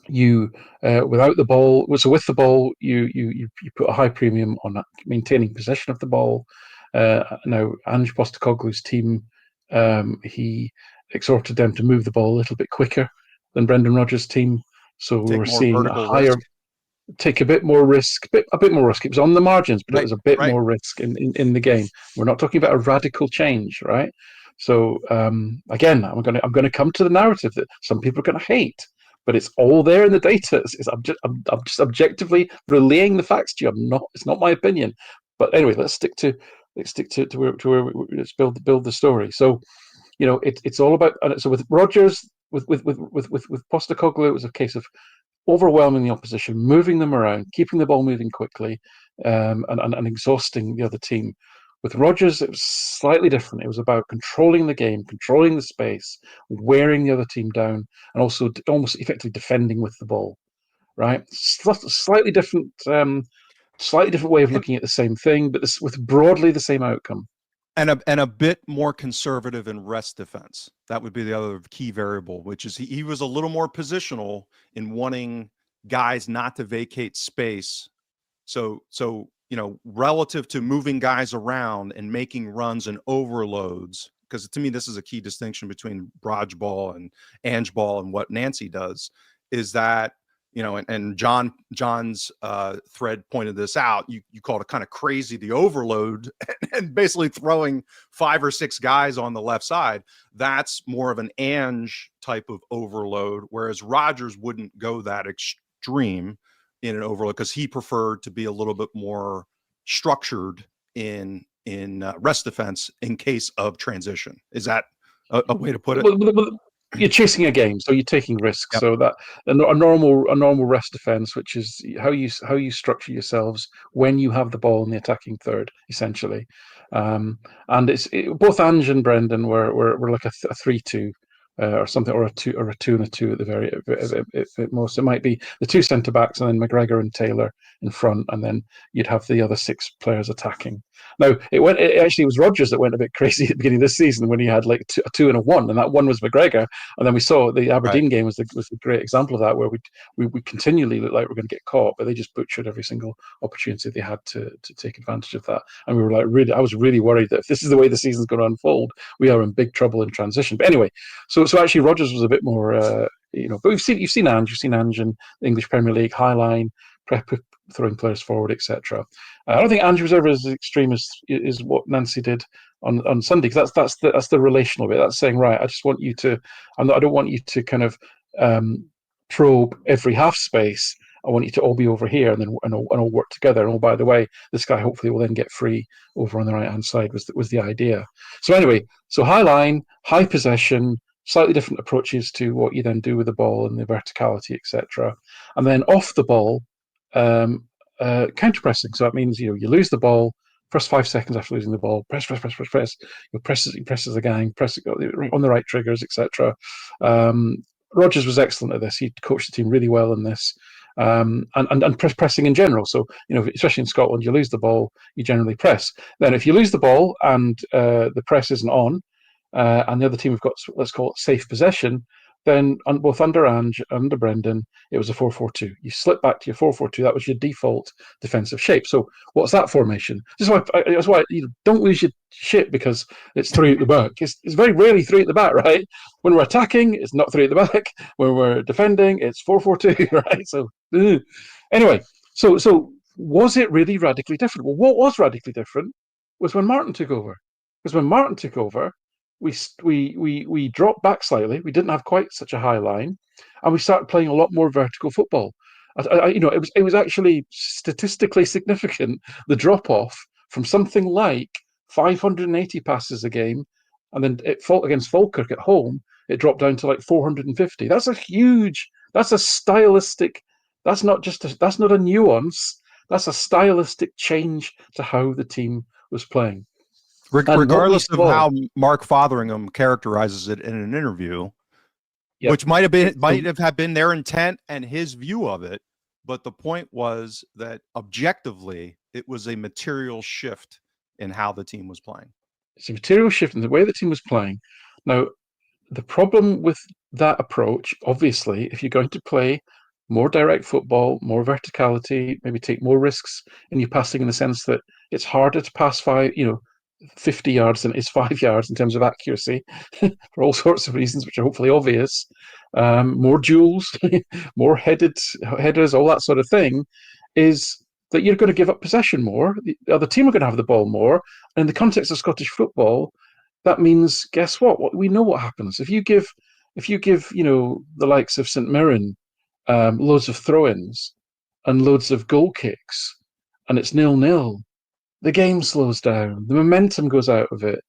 Without the ball, so with the ball, you put a high premium on maintaining possession of the ball. Now Ange Postecoglou's team, he exhorted them to move the ball a little bit quicker than Brendan Rodgers' team, so we're seeing a higher. Take a bit more risk, a bit more risk. It was on the margins, but it was a bit more risk in the game. We're not talking about a radical change, right? So again, I'm going to come to the narrative that some people are going to hate, but it's all there in the data. I'm just objectively relaying the facts to you. It's not my opinion. But anyway, let's stick to where let's build the story. So it's all about. So with Rodgers, with Postecoglou, it was a case of overwhelming the opposition, moving them around, keeping the ball moving quickly, and exhausting the other team. With Rodgers, it was slightly different. It was about controlling the game, controlling the space, wearing the other team down, and also almost effectively defending with the ball. Right? Slightly different way of looking at the same thing, but with broadly the same outcome. And a bit more conservative in rest defense. That would be the other key variable, which is he was a little more positional in wanting guys not to vacate space. So relative to moving guys around and making runs and overloads, because to me this is a key distinction between Braj ball and Ange ball and what Nancy does, is that and John's thread pointed this out. You called it kind of crazy, the overload, and basically throwing 5 or 6 guys on the left side. That's more of an Ange type of overload, whereas Rodgers wouldn't go that extreme in an overload because he preferred to be a little bit more structured in rest defense in case of transition. Is that a way to put it? You're chasing a game, so you're taking risks. Yep. So that a normal rest defense, which is how you structure yourselves when you have the ball in the attacking third, essentially. And both Ange and Brendan were like a 3-2 or something, or a 2 and a 2 at the very at most. It might be the 2 centre backs and then McGregor and Taylor in front, and then you'd have the other 6 players attacking. Now it actually was Rodgers that went a bit crazy at the beginning of this season when he had like a 2 and a 1, and that 1 was McGregor. And then we saw the Aberdeen game was a great example of that, where we continually looked like we're going to get caught, but they just butchered every single opportunity they had to take advantage of that. And we were like, I was really worried that if this is the way the season's going to unfold, we are in big trouble in transition. But anyway, so actually Rodgers was a bit more, but you've seen Ange in the English Premier League, high line, throwing players forward, etc. I don't think Ange was ever as extreme as what Nancy did on Sunday, because that's the relational bit. That's saying, right, I just want you to, I don't want you to kind of probe every half space. I want you to all be over here, and then and all work together. And oh, by the way, this guy hopefully will then get free over on the right hand side. Was the idea. So anyway, so high line, high possession, slightly different approaches to what you then do with the ball and the verticality, etc. And then off the ball, counter pressing. So that means you lose the ball. First 5 seconds after losing the ball, press. You presses the gang, press it on the right triggers, etc. Rodgers was excellent at this. He coached the team really well in this. and pressing in general. So, especially in Scotland, you lose the ball, you generally press. Then if you lose the ball and the press isn't on, and the other team have got, let's call it, safe possession, then both under Ange, under Brendan, it was a 4-4-2. You slip back to your 4-4-2. That was your default defensive shape. So what's that formation? That's why you don't lose your shit because it's three at the back. It's very rarely three at the back, right? When we're attacking, it's not three at the back. When we're defending, it's 4-4-2, right? So anyway, so was it really radically different? Well, what was radically different was when Martin took over. Because when Martin took over, we dropped back slightly. We didn't have quite such a high line, and we started playing a lot more vertical football. It was actually statistically significant, the drop off from something like 580 passes a game, and then it fought against Falkirk at home. It dropped down to like 450. That's a huge. That's a stylistic. That's not a nuance. That's a stylistic change to how the team was playing. Regardless of how Mark Fotheringham characterizes it in an interview, which might have been their intent and his view of it, but the point was that objectively it was a material shift in how the team was playing. It's a material shift in the way the team was playing. Now, the problem with that approach, obviously, if you're going to play more direct football, more verticality, maybe take more risks in your passing, in the sense that it's harder to pass 50 yards than it is 5 yards in terms of accuracy for all sorts of reasons, which are hopefully obvious. More duels, more headers, all that sort of thing, is that you're going to give up possession more. The other team are going to have the ball more. And in the context of Scottish football, that means, guess what? We know what happens. If you give the likes of St Mirren loads of throw-ins and loads of goal kicks, and it's 0-0, the game slows down. The momentum goes out of it.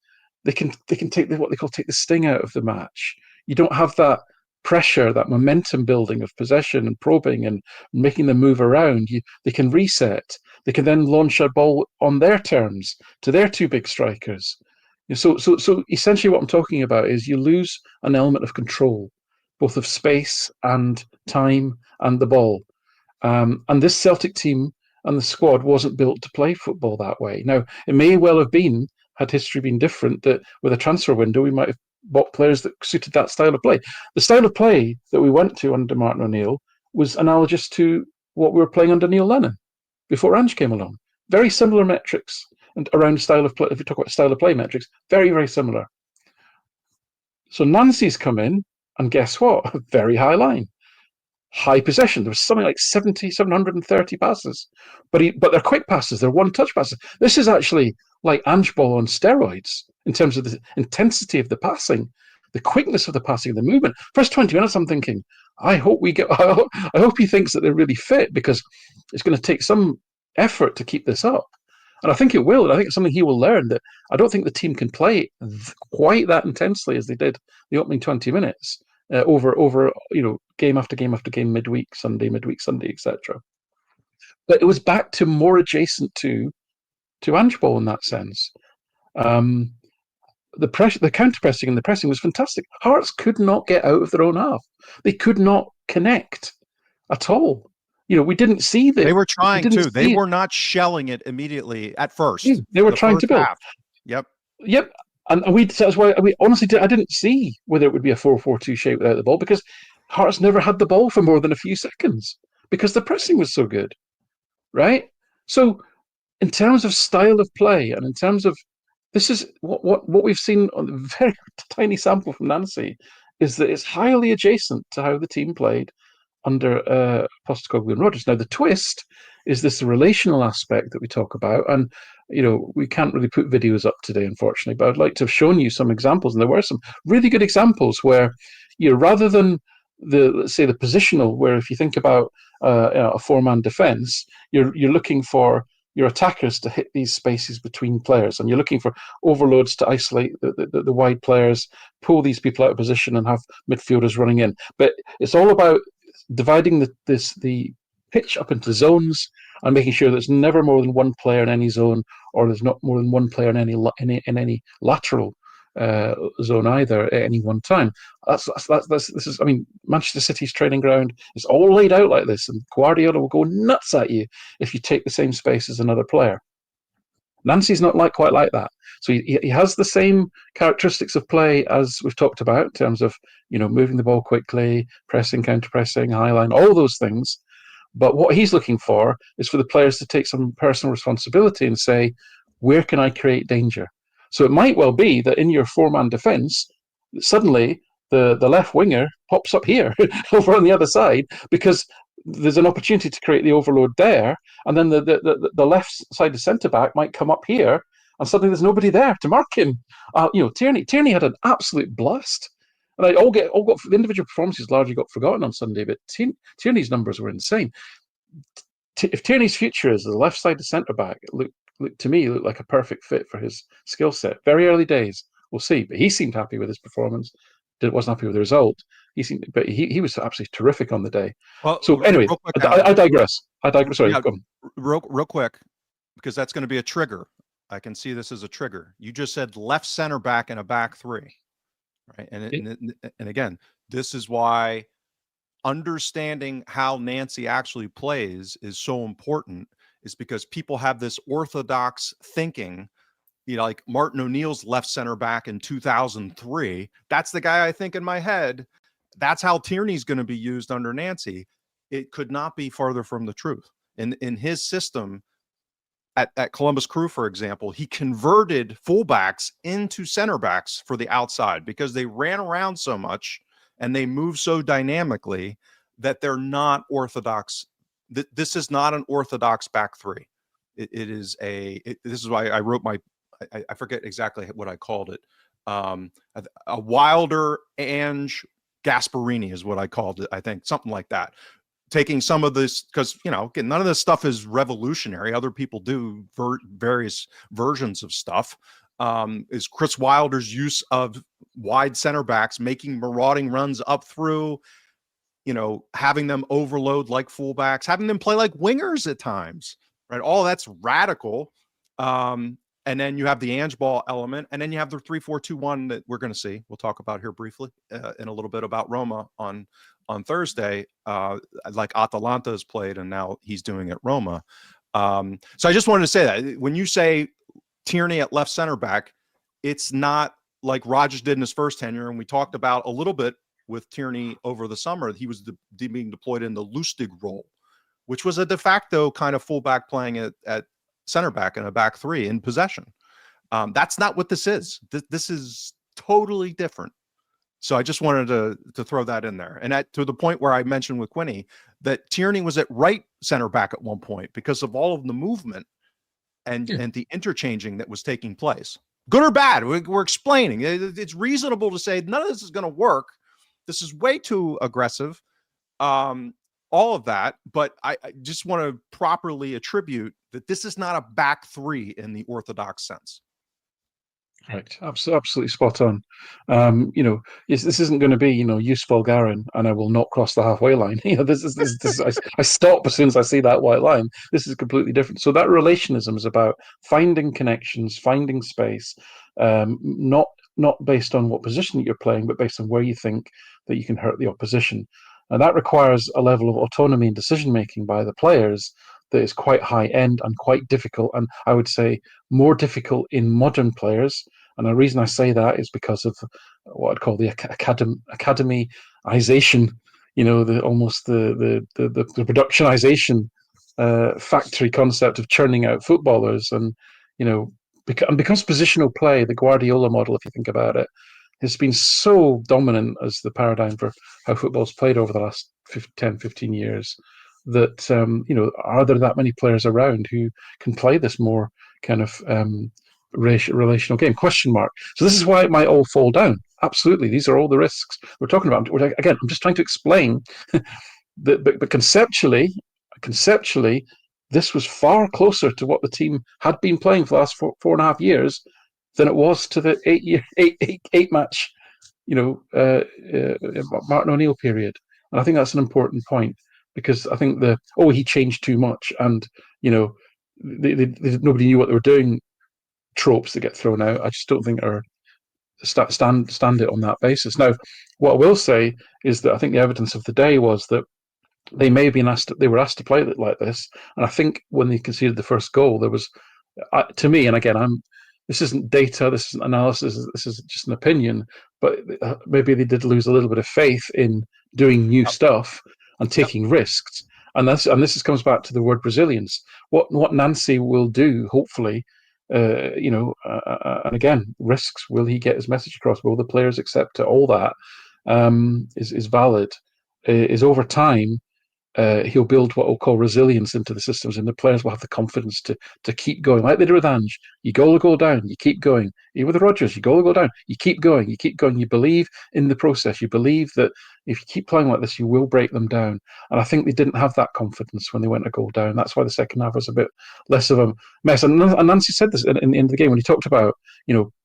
They can take what they call take the sting out of the match. You don't have that pressure, that momentum building of possession and probing and making them move around. They can reset. They can then launch a ball on their terms to their two big strikers. So essentially, what I'm talking about is you lose an element of control, both of space and time and the ball. And this Celtic team and the squad wasn't built to play football that way. Now, it may well have been, had history been different, that with a transfer window, we might have bought players that suited that style of play. The style of play that we went to under Martin O'Neill was analogous to what we were playing under Neil Lennon before Ange came along. Very similar metrics and around style of play. If we talk about style of play metrics, very, very similar. So Nancy's come in, and guess what? A very high line. High possession. There was something like 730 passes, but they're quick passes. They're one-touch passes. This is actually like Ange ball on steroids in terms of the intensity of the passing, the quickness of the passing, the movement. First 20 minutes, I'm thinking, I hope he thinks that they're really fit, because it's going to take some effort to keep this up. And I think it will. And I think it's something he will learn, that I don't think the team can play quite that intensely as they did the opening 20 minutes. Over game after game after game, midweek Sunday, etc. But it was back to more adjacent to Ange ball in that sense. The pressure, the counter pressing, and the pressing was fantastic. Hearts could not get out of their own half. They could not connect at all. We didn't see They were trying to. They were not shelling it immediately at first. They were trying to build. Half. Yep. And that's why I didn't see whether it would be a 4-4-2 shape without the ball, because Hearts never had the ball for more than a few seconds because the pressing was so good, right? So in terms of style of play, and in terms of, this is what we've seen on a very tiny sample from Nancy, is that it's highly adjacent to how the team played under Postecoglou and Rodgers. Now, the twist is this relational aspect that we talk about, and we can't really put videos up today, unfortunately, but I'd like to have shown you some examples, and there were some really good examples where, rather than let's say the positional, where if you think about a four-man defense, you're looking for your attackers to hit these spaces between players, and you're looking for overloads to isolate the wide players, pull these people out of position, and have midfielders running in. But it's all about dividing the pitch up into zones and making sure there's never more than one player in any zone, or there's not more than one player in any lateral zone either at any one time. This is. I mean, Manchester City's training ground is all laid out like this, and Guardiola will go nuts at you if you take the same space as another player. Nancy's not quite like that. So he has the same characteristics of play as we've talked about in terms of moving the ball quickly, pressing, counter pressing, high line, all those things. But what he's looking for is for the players to take some personal responsibility and say, where can I create danger? So it might well be that in your four-man defence, suddenly the left winger pops up here over on the other side because there's an opportunity to create the overload there, and then the left side of centre back might come up here, and suddenly there's nobody there to mark him. Tierney had an absolute blast, and the individual performances largely got forgotten on Sunday, but Tierney's numbers were insane. If Tierney's future is the left side of centre back, it looked like a perfect fit for his skill set. Very early days, we'll see, but he seemed happy with his performance. Wasn't happy with the result. He was absolutely terrific on the day. Well, so anyway, quick, I digress. Sorry, yeah, go on. Real quick, because that's going to be a trigger. I can see this as a trigger. You just said left center back in a back three, right? And again, this is why understanding how Nancy actually plays is so important. Is because people have this orthodox thinking. Like Martin O'Neill's left center back in 2003. That's the guy I think in my head. That's how Tierney's going to be used under Nancy. It could not be farther from the truth. In his system at Columbus Crew, for example, he converted fullbacks into center backs for the outside because they ran around so much and they move so dynamically that they're not orthodox. This is not an orthodox back three. This is why I wrote I forget exactly what I called it. A Wilder Ange Gasparini is what I called it. I think something like that. Taking some of this, because again, none of this stuff is revolutionary. Other people do various versions of stuff. Is Chris Wilder's use of wide center backs, making marauding runs up through, having them overload like fullbacks, having them play like wingers at times, right? All that's radical. And then you have the Ange ball element, and then you have the 3-4-2-1 that we're going to see. We'll talk about here briefly in a little bit about Roma on Thursday, like Atalanta has played, and now he's doing at Roma. So I just wanted to say that when you say Tierney at left center back, it's not like Rodgers did in his first tenure, and we talked about a little bit with Tierney over the summer. He was being deployed in the Lustig role, which was a de facto kind of fullback playing at center back in a back three in possession. That's not what this is. This is totally different. So I just wanted to throw that in there. And to the point where I mentioned with Quinny that Tierney was at right center back at one point because of all of the movement and the interchanging that was taking place. Good or bad, we're explaining. It's reasonable to say none of this is going to work. This is way too aggressive. All of that, but I just want to properly attribute that this is not a back three in the orthodox sense. Right, absolutely spot on. This isn't going to be, use Bulgarian and I will not cross the halfway line. I stop as soon as I see that white line. This is completely different. So that relationism is about finding connections, finding space, not based on what position you're playing, but based on where you think that you can hurt the opposition. And that requires a level of autonomy and decision-making by the players that is quite high-end and quite difficult, and I would say more difficult in modern players. And the reason I say that is because of what I'd call the academization, the productionization factory concept of churning out footballers. And, because positional play, the Guardiola model, if you think about it, has been so dominant as the paradigm for how football's played over the last 10, 15 years that, are there that many players around who can play this more kind of relational game? Question mark. So this is why it might all fall down. Absolutely. These are all the risks we're talking about. Again, I'm just trying to explain that, but conceptually, this was far closer to what the team had been playing for the last 4.5 years than it was to the eight match, Martin O'Neill period. And I think that's an important point because I think he changed too much, and nobody knew what they were doing. Tropes that get thrown out, I just don't think are stand it on that basis. Now, what I will say is that I think the evidence of the day was that they were asked to play it like this, and I think when they conceded the first goal, there was, to me, and again, this isn't data, this isn't analysis, this is just an opinion, but maybe they did lose a little bit of faith in doing new Yep. stuff and Yep. taking risks, and comes back to the word resilience. What Nancy will do, hopefully, and again, risks. Will he get his message across? Will the players accept it? All that is valid. Is over time he'll build what we'll call resilience into the systems, and the players will have the confidence to keep going, like they do with Ange. You go down, you keep going. You with Rodgers, you go down, you keep going, you keep going. You believe in the process. You believe that if you keep playing like this, you will break them down. And I think they didn't have that confidence when they went a goal down. That's why the second half was a bit less of a mess. And Nancy said this in the end of the game when he talked about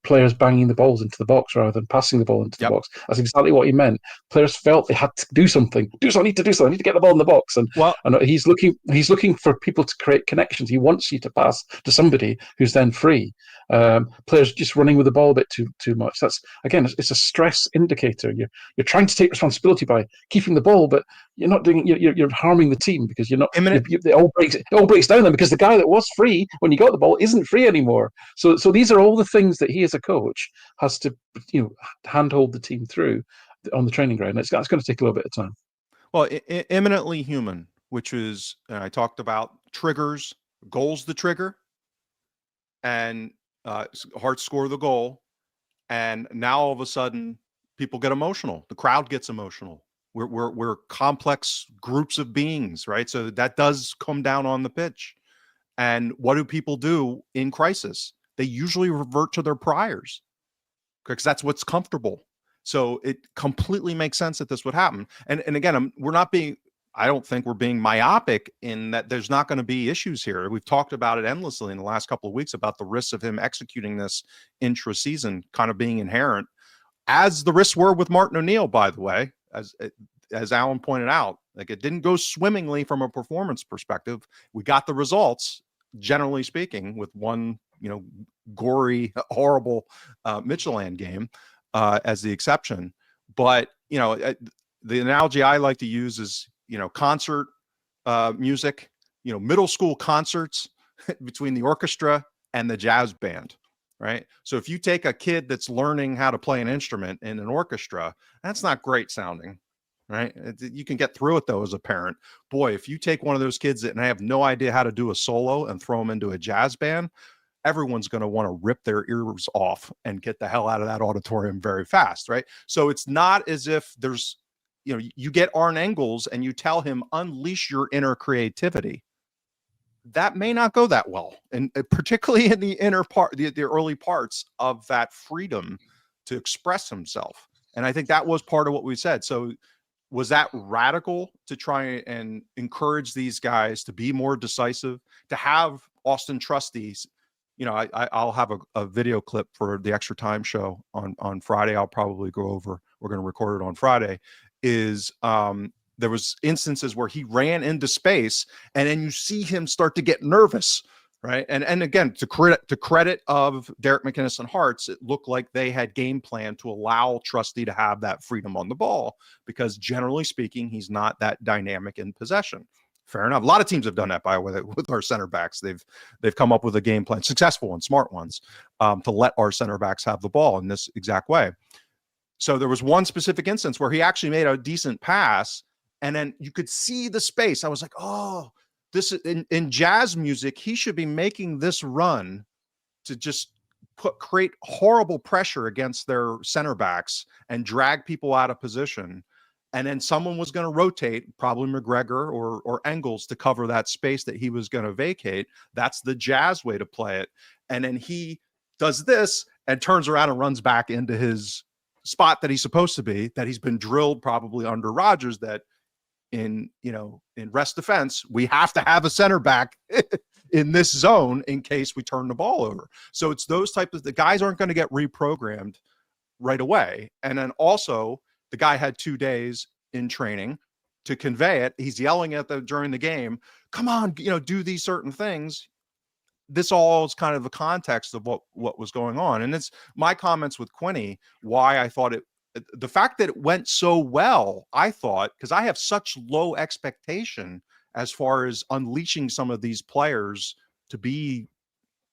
players banging the balls into the box rather than passing the ball into the Yep. box. That's exactly what he meant. Players felt they had to do something. I need to do something. I need to get the ball in the box. And Well, he's looking for people to create connections. He wants you to pass to somebody who's then free. Players just running with the ball a bit too much. That's again, it's a stress indicator. You're trying to take responsibility by keeping the ball, but you're not doing. You're harming the team because you're not. It all breaks down then because the guy that was free when you got the ball isn't free anymore. So these are all the things that he as a coach has to handhold the team through on the training ground. That's going to take a little bit of time. Well, eminently human, which is, I talked about triggers, goals the trigger, and Hearts score the goal, and now all of a sudden people get emotional. The crowd gets emotional. We're complex groups of beings, right? So that does come down on the pitch. And what do people do in crisis? They usually revert to their priors because that's what's comfortable. So it completely makes sense that this would happen. And again, I don't think we're being myopic in that there's not going to be issues here. We've talked about it endlessly in the last couple of weeks about the risks of him executing this intra-season kind of being inherent, as the risks were with Martin O'Neill, by the way, as Alan pointed out. Like, it didn't go swimmingly from a performance perspective. We got the results, generally speaking, with one, gory, horrible Midtjylland game as the exception. But, the analogy I like to use is, concert music, middle school concerts between the orchestra and the jazz band, right? So if you take a kid that's learning how to play an instrument in an orchestra, that's not great sounding, right? You can get through it though as a parent. Boy, if you take one of those kids that have no idea how to do a solo and throw them into a jazz band, everyone's going to want to rip their ears off and get the hell out of that auditorium very fast, right? So it's not as if there's, you get Arne Engels and you tell him, unleash your inner creativity. That may not go that well. And particularly in the inner part, the early parts of that freedom to express himself. And I think that was part of what we said. So was that radical to try and encourage these guys to be more decisive, to have Austin Trustees? I'll have a video clip for the Extra Time show on Friday. I'll probably go over. We're going to record it on Friday. There was instances where he ran into space, and then you see him start to get nervous, right? And again, to credit of Derek McInnes and Hearts, it looked like they had game plan to allow Trusty to have that freedom on the ball, because generally speaking, he's not that dynamic in possession. Fair enough. A lot of teams have done that, by the way, with our center backs. They've come up with a game plan, successful and smart ones, to let our center backs have the ball in this exact way. So there was one specific instance where he actually made a decent pass, and then you could see the space. I was like, oh, this is in jazz music, he should be making this run to just create horrible pressure against their center backs and drag people out of position. And then someone was going to rotate, probably McGregor or Engels, to cover that space that he was going to vacate. That's the jazz way to play it. And then he does this and turns around and runs back into his spot that he's supposed to be, that he's been drilled probably under Rodgers, that in rest defense, we have to have a center back in this zone in case we turn the ball over. So it's those types of, the guys aren't going to get reprogrammed right away. And then also the guy had 2 days in training to convey it. He's yelling at them during the game, come on, do these certain things. this all is kind of the context of what was going on. And it's my comments with Quinny, why I thought the fact that it went so well, I thought, because I have such low expectation as far as unleashing some of these players to be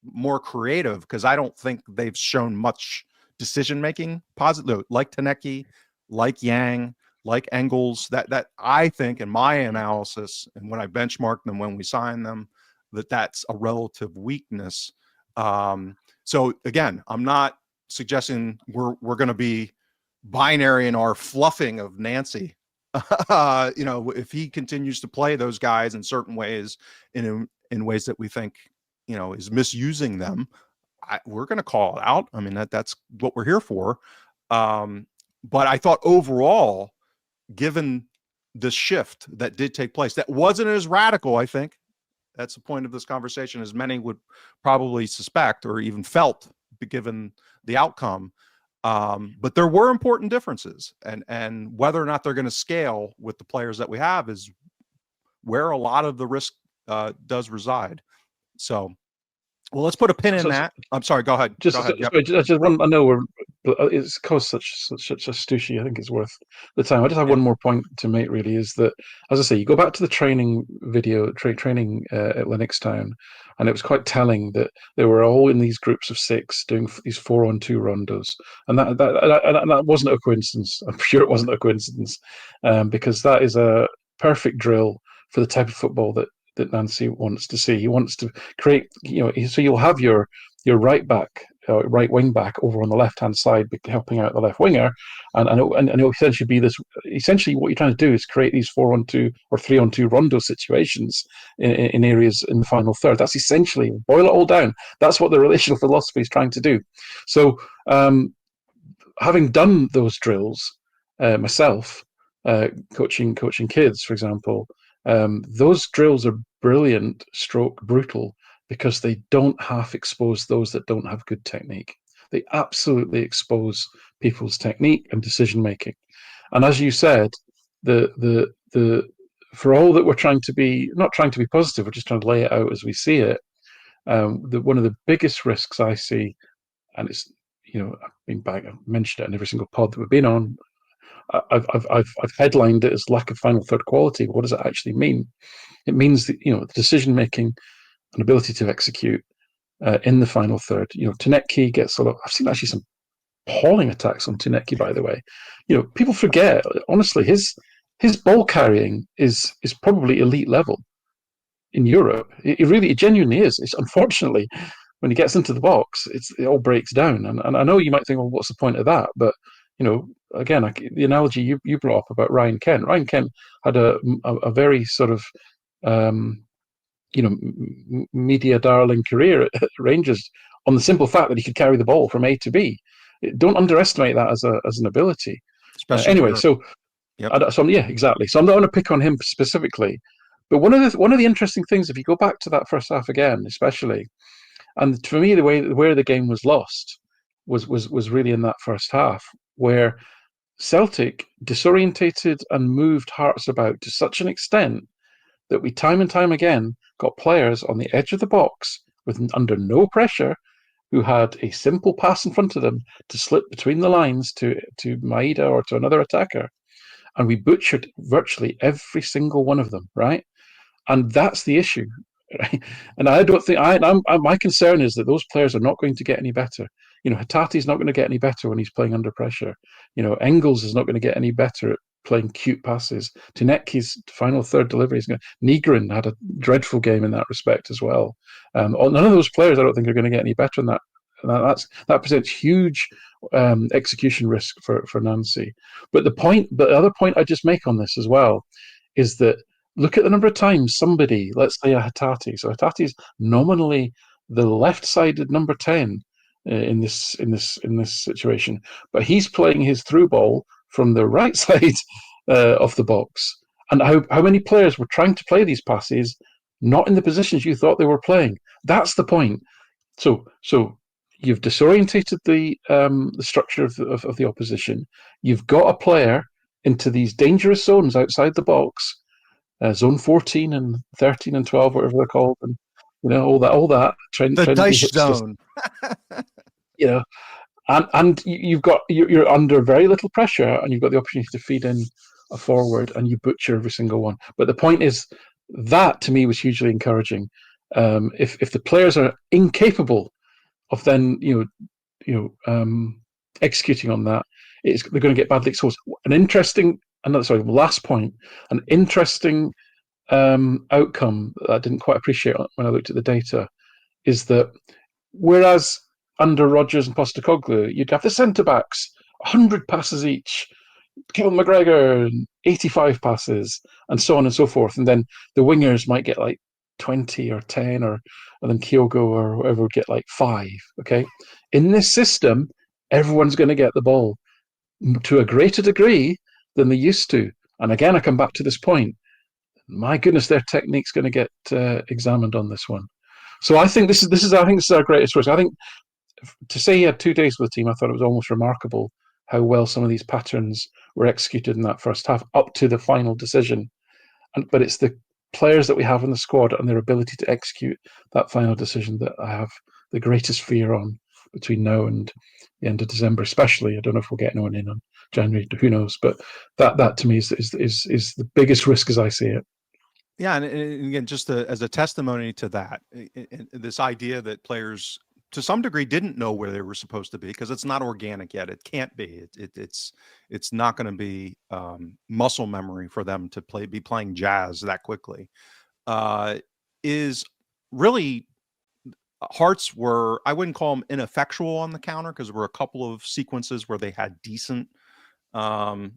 more creative, because I don't think they've shown much decision making positive, like Taneki, like Yang, like Engels, that I think in my analysis and when I benchmarked them when we signed them, that's a relative weakness. So again, I'm not suggesting we're going to be binary in our fluffing of Nancy. If he continues to play those guys in certain ways, in ways that we think, is misusing them, we're going to call it out. I mean, that's what we're here for. But I thought overall, given the shift that did take place, that wasn't as radical, I think. That's the point of this conversation, as many would probably suspect or even felt, given the outcome. But there were important differences, and whether or not they're going to scale with the players that we have is where a lot of the risk does reside. So, well, let's put a pin in that. I'm sorry. Go ahead. Just, go ahead. Sorry, just one. I know it's caused such a stushy. I think it's worth the time. I just have one more point to make. Really, is that, as I say, you go back to the training video, training at Linux Town, and it was quite telling that they were all in these groups of 6 doing these 4-on-2 rondos, and that wasn't a coincidence. I'm sure it wasn't a coincidence, because that is a perfect drill for the type of football that Nancy wants to see. He wants to create, so you'll have your right back, right wing back over on the left hand side, helping out the left winger, and it'll essentially be this. Essentially, what you're trying to do is create these 4-on-2 or 3-on-2 rondo situations in areas in the final third. That's essentially, boil it all down, that's what the relational philosophy is trying to do. So, having done those drills myself, coaching kids, for example. Those drills are brilliant stroke brutal because they don't half expose those that don't have good technique. They absolutely expose people's technique and decision making. And as you said, the for all that we're not trying to be positive, we're just trying to lay it out as we see it. One of the biggest risks I see, and it's I've mentioned it in every single pod that we've been on. I've headlined it as lack of final third quality. What does it actually mean? It means that the decision making and ability to execute in the final third. Taneki gets a lot. I've seen actually some appalling attacks on Taneki, by the way. People forget, honestly, his ball carrying is probably elite level in Europe. It genuinely is. It's unfortunately, when he gets into the box, it all breaks down. And I know you might think, well, what's the point of that? But again, the analogy you brought up about Ryan Kent. Ryan Kent had a very sort of media darling career at Rangers on the simple fact that he could carry the ball from A to B. Don't underestimate that as an ability. Anyway, so yeah, exactly. So I'm not going to pick on him specifically, but one of the interesting things, if you go back to that first half again, especially, and for me, the way where the game was lost was really in that first half, where Celtic disorientated and moved Hearts about to such an extent that we time and time again got players on the edge of the box under no pressure, who had a simple pass in front of them to slip between the lines to Maeda or to another attacker, and we butchered virtually every single one of them, right? And that's the issue. Right? And I don't think my concern is that those players are not going to get any better. Hatate's not going to get any better when he's playing under pressure. Engels is not going to get any better at playing cute passes. Tineki's final third delivery is going. Nygren had a dreadful game in that respect as well. None of those players, I don't think, are going to get any better in that. That presents huge execution risk for Nancy. But the other point I just make on this as well is that look at the number of times somebody, let's say a Hatate. So Hatate's nominally the left-sided number 10 in this situation, but he's playing his through ball from the right side of the box. And how many players were trying to play these passes not in the positions you thought they were playing? That's the point. So you've disorientated the structure of the opposition. You've got a player into these dangerous zones outside the box. Zone 14 and 13 and 12, whatever they're called. And You know, all that The trendy dice hipster, zone. you know, and you've got you're under very little pressure, and you've got the opportunity to feed in a forward, and you butcher every single one. But the point is that to me was hugely encouraging. If the players are incapable of then executing on that, they're going to get badly exposed. Last point, an interesting outcome that I didn't quite appreciate when I looked at the data is that whereas under Rodgers and Postecoglou, you'd have the centre backs 100 passes each, Kevin McGregor 85 passes, and so on and so forth, and then the wingers might get like 20 or 10, and then Kyogo or whoever would get like 5. Okay, in this system, everyone's going to get the ball to a greater degree than they used to. And again, I come back to this point. My goodness, their technique's going to get examined on this one. So I think this is our greatest risk. I think to say he had 2 days with the team, I thought it was almost remarkable how well some of these patterns were executed in that first half up to the final decision. But it's the players that we have in the squad and their ability to execute that final decision that I have the greatest fear on between now and the end of December, especially. I don't know if we'll get anyone in on January, who knows? But that to me is the biggest risk as I see it. Yeah, and again, just as a testimony to that, this idea that players, to some degree, didn't know where they were supposed to be because it's not organic yet. It can't be. It's not going to be muscle memory for them to be playing jazz that quickly. Is really Hearts were, I wouldn't call them ineffectual on the counter because there were a couple of sequences where they had decent, threat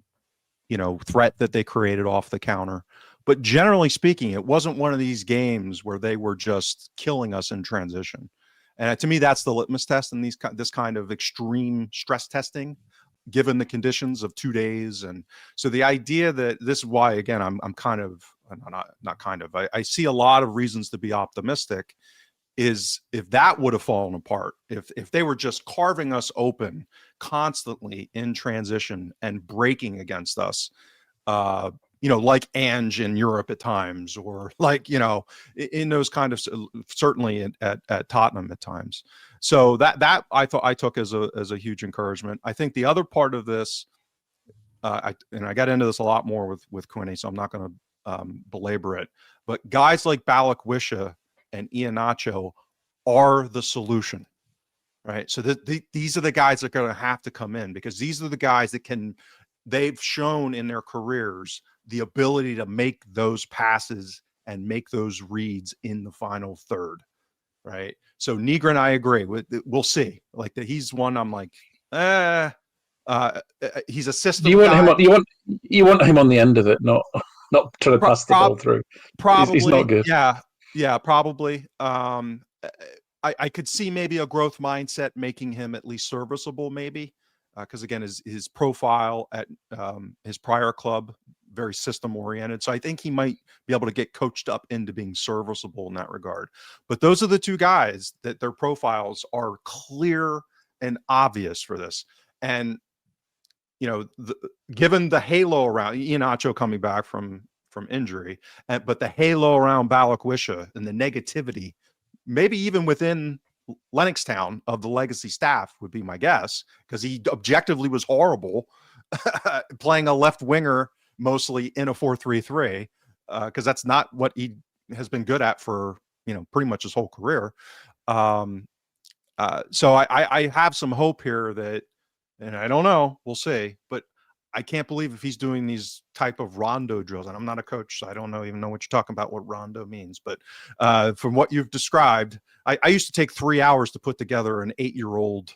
that they created off the counter. But generally speaking, it wasn't one of these games where they were just killing us in transition. And to me, that's the litmus test in this kind of extreme stress testing, given the conditions of 2 days. And so the idea that this is why, again, I'm kind of not kind of, I see a lot of reasons to be optimistic. Is if that would have fallen apart, if they were just carving us open constantly in transition and breaking against us, like Ange in Europe at times, or like, in those kind of, certainly at Tottenham at times. So that I took as a huge encouragement. I think the other part of this, I got into this a lot more with Quinny, so I'm not going to belabor it. But guys like Balak-Wisha and Iheanacho are the solution, right? So these are the guys that are going to have to come in, because these are the guys that they've shown in their careers the ability to make those passes and make those reads in the final third, right? So Nygren, I agree with. We'll see. Like he's one I'm like, he's a system. Do you want guy. him on? You want him on the end of it, not trying to pass the ball through. Probably, he's not good. Yeah, probably. I could see maybe a growth mindset making him at least serviceable, maybe, because again, his profile at his prior club, very system oriented. So I think he might be able to get coached up into being serviceable in that regard. But those are the two guys that their profiles are clear and obvious for this. And given the halo around Iheanacho coming back from injury, but the halo around Balak-Wisha and the negativity, maybe even within Lennoxtown, of the legacy staff would be my guess, because he objectively was horrible playing a left winger mostly in a 4-3-3, because that's not what he has been good at for pretty much his whole career. So I have some hope here that, and I don't know, we'll see, but I can't believe if he's doing these type of rondo drills, and I'm not a coach, so I don't even know what you're talking about, what rondo means. But from what you've described, I used to take 3 hours to put together an 8-year-old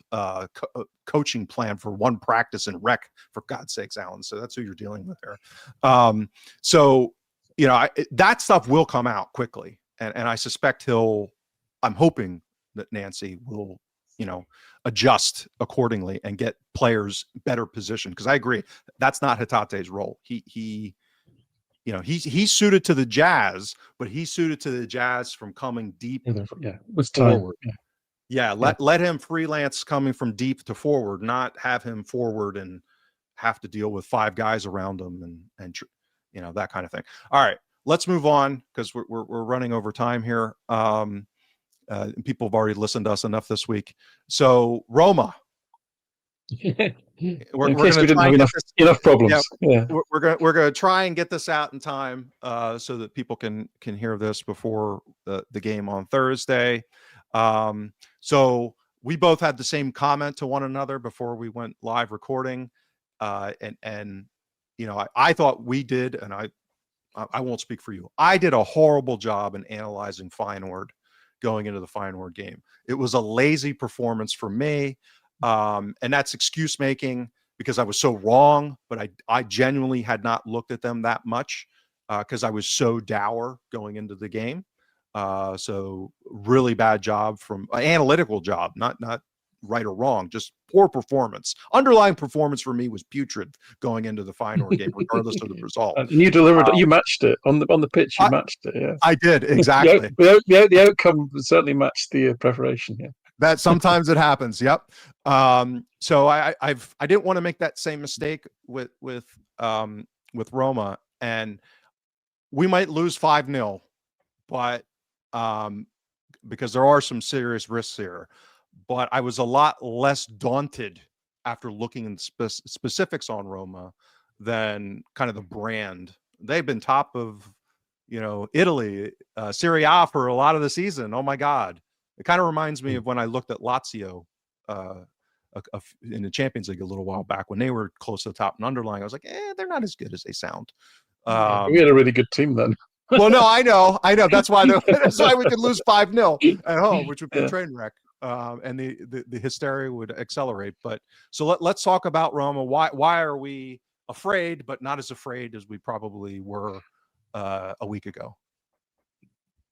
coaching plan for one practice in rec, for God's sakes, Alan. So that's who you're dealing with there. So, that stuff will come out quickly. And I suspect I'm hoping that Nancy will, adjust accordingly and get players better positioned. Because I agree, that's not Hatate's role. He's suited to the Jazz, but he's suited to the Jazz from coming deep with forward. Time. Let him freelance coming from deep to forward, not have him forward and have to deal with 5 guys around him and that kind of thing. All right, let's move on because we're running over time here. People have already listened to us enough this week. So Roma, we're In case going we to didn't try have and get this. enough Yeah, problems. Yeah. we're going to try and get this out in time so that people can hear this before the game on Thursday. So we both had the same comment to one another before we went live recording, and I thought we did, and I won't speak for you. I did a horrible job in analyzing Feyenoord going into the Feyenoord game. It was a lazy performance for me. And that's excuse making because I was so wrong, but I genuinely had not looked at them that much because I was so dour going into the game. So really bad job from analytical job, not right or wrong, just poor performance. Underlying performance for me was putrid going into the Feyenoord game, regardless of the result. And you delivered. You matched it on the pitch. You matched it. Yeah. I did exactly. The outcome certainly matched the preparation. Yeah. That sometimes it happens. Yep. So I didn't want to make that same mistake with Roma, and we might lose 5-0, but because there are some serious risks here. But I was a lot less daunted after looking in specifics on Roma than kind of the brand. They've been top of Italy, Serie A for a lot of the season. Oh my God. It kind of reminds me of when I looked at Lazio in the Champions League a little while back when they were close to the top and underlying. I was like, they're not as good as they sound. We had a really good team then. Well, no, I know. That's why we could lose 5-0 at home, which would be a train wreck, and the hysteria would accelerate. But so let's talk about Roma. Why are we afraid, but not as afraid as we probably were a week ago?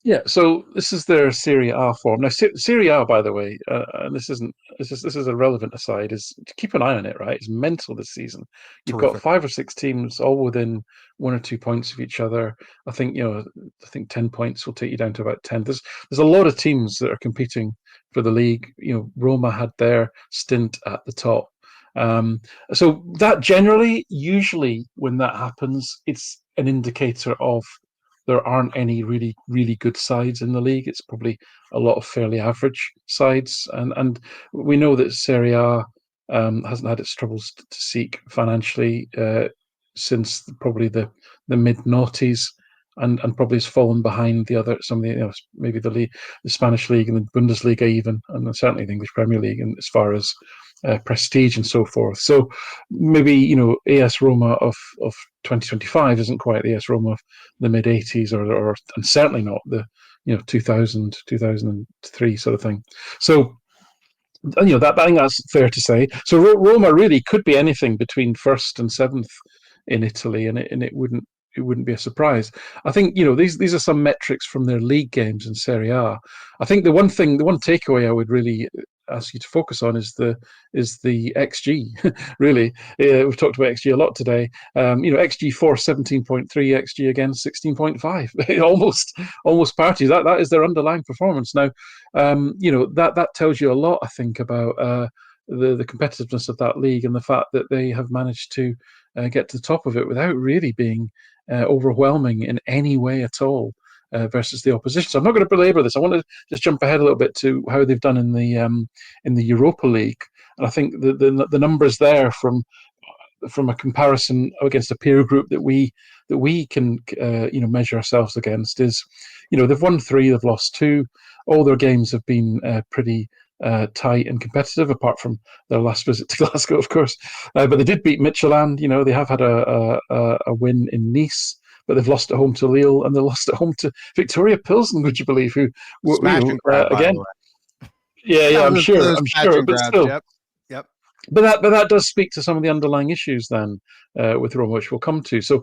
Yeah, so this is their Serie A form. Now, Serie A, by the way, and this is a relevant aside, is to keep an eye on it, right? It's mental this season. You've got 5 or 6 teams all within 1 or 2 points of each other. I think 10 points will take you down to about 10. There's a lot of teams that are competing for the league. Roma had their stint at the top. So that usually when that happens, it's an indicator of there aren't any really, really good sides in the league. It's probably a lot of fairly average sides. And we know that Serie A hasn't had its troubles to seek financially since probably the mid-noughties, and probably has fallen behind some of the maybe the Spanish league and the Bundesliga even, and certainly the English Premier League, and as far as prestige and so forth. So maybe AS Roma of 2025 isn't quite the AS Roma of the mid 80s, or and certainly not the 2000 2003 sort of thing. So I think that's fair to say. So Roma really could be anything between first and seventh in Italy, and it wouldn't be a surprise. I think these are some metrics from their league games in Serie A. I think the one takeaway I would really ask you to focus on is the XG. Really, we've talked about XG a lot today. XG for 17.3, XG against 16.5, almost parties. That is their underlying performance. Now, that tells you a lot, I think, about the competitiveness of that league and the fact that they have managed to get to the top of it without really being overwhelming in any way at all versus the opposition. So I'm not going to belabor this. I want to just jump ahead a little bit to how they've done in the Europa League, and I think the numbers there from a comparison against a peer group that we can measure ourselves against is, they've won 3, they've lost 2. All their games have been pretty tight and competitive, apart from their last visit to Glasgow, of course. But they did beat Midtjylland. They have had a win in Nice, but they've lost at home to Lille, and they lost at home to Victoria Pilsen. Would you believe? Who again? Yeah, I'm sure. But still, yep. But that does speak to some of the underlying issues then with Roma, which we'll come to. So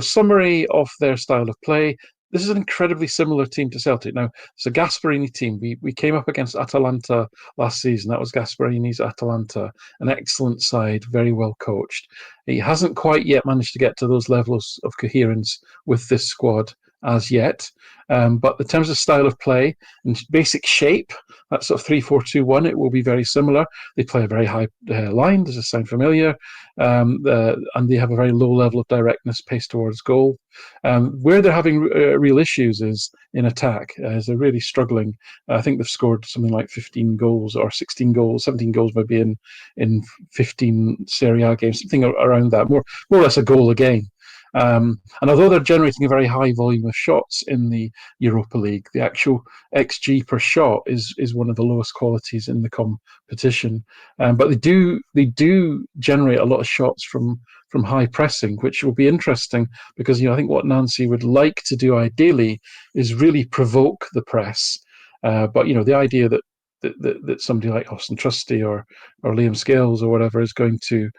summary of their style of play. This is an incredibly similar team to Celtic. Now, it's a Gasperini team. We came up against Atalanta last season. That was Gasperini's Atalanta, an excellent side, very well coached. He hasn't quite yet managed to get to those levels of coherence with this squad as yet. But in terms of style of play and basic shape, that sort of 3-4-2-1, it will be very similar. They play a very high line. Does this sound familiar? And they have a very low level of directness, pace towards goal. Where they're having real issues is in attack, as they're really struggling. I think they've scored something like 15 goals or 16 goals, 17 goals maybe in 15 Serie A games, something around that, more or less a goal a game. And although they're generating a very high volume of shots in the Europa League, the actual XG per shot is one of the lowest qualities in the competition. But they do generate a lot of shots from high pressing, which will be interesting because I think what Nancy would like to do ideally is really provoke the press. But the idea that somebody like Austin Trusty or Liam Scales or whatever is going to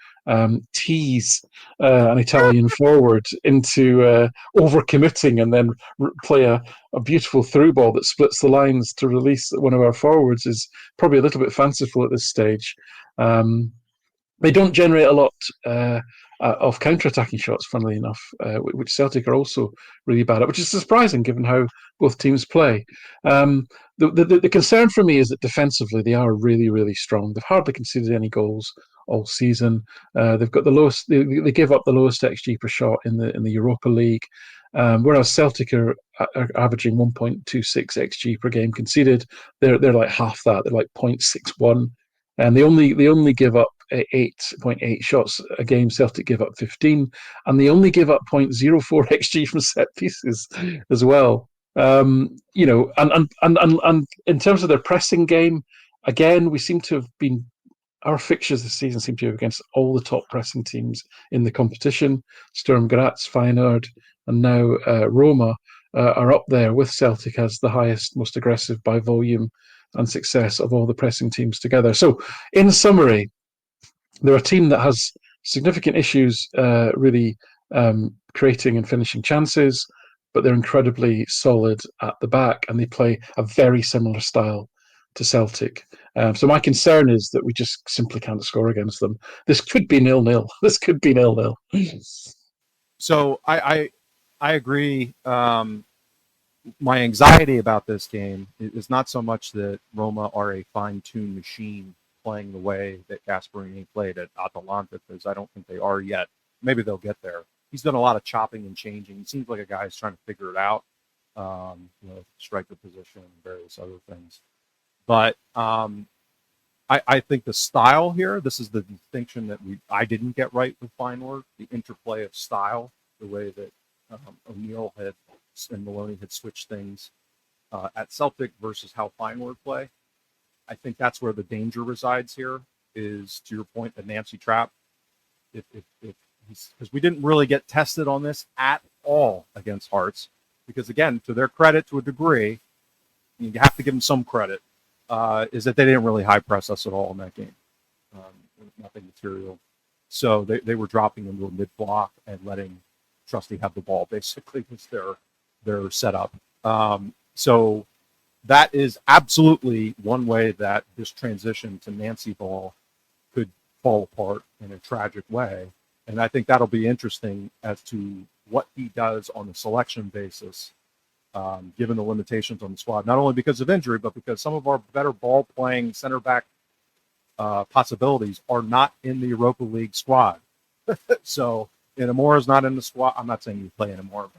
tease an Italian forward into overcommitting and then play a beautiful through ball that splits the lines to release one of our forwards is probably a little bit fanciful at this stage. They don't generate a lot of counter-attacking shots, funnily enough, which Celtic are also really bad at, which is surprising given how both teams play. The concern for me is that defensively they are really, really strong. They've hardly conceded any goals all season. They've got the lowest. They give up the lowest XG per shot in the Europa League, whereas Celtic are averaging 1.26 XG per game conceded. They're like half that. They're like 0.61. And they only give up 8.8 shots a game. Celtic give up 15, and they only give up 0.04 xG from set pieces as well. And in terms of their pressing game, again, we seem to have been. Our fixtures this season seem to be against all the top pressing teams in the competition. Sturm Graz, Feyenoord, and now Roma are up there with Celtic as the highest, most aggressive by volume and success of all the pressing teams together. So, in summary, they're a team that has significant issues really creating and finishing chances, but they're incredibly solid at the back, and they play a very similar style to Celtic. So my concern is that we just simply can't score against them. This could be 0-0. This could be 0-0. So I agree. My anxiety about this game is not so much that Roma are a fine-tuned machine playing the way that Gasperini played at Atalanta, because I don't think they are yet. Maybe they'll get there. He's done a lot of chopping and changing. He seems like a guy who's trying to figure it out, striker position and various other things. But I think the style here, this is the distinction that I didn't get right with Feyenoord, the interplay of style, the way that O'Neill and Maloney had switched things at Celtic versus how Feyenoord play. I think that's where the danger resides here, is to your point, the Nancy trap. Because we didn't really get tested on this at all against Hearts, because again, to their credit, to a degree, you have to give them some credit, is that they didn't really high press us at all in that game. Nothing material. So they were dropping into a mid block and letting Trusty have the ball, basically, was their setup. So that is absolutely one way that this transition to Nancy ball could fall apart in a tragic way. And I think that'll be interesting as to what he does on the selection basis, given the limitations on the squad, not only because of injury, but because some of our better ball-playing center-back possibilities are not in the Europa League squad. So Inamura's not in the squad. I'm not saying you play Inamura,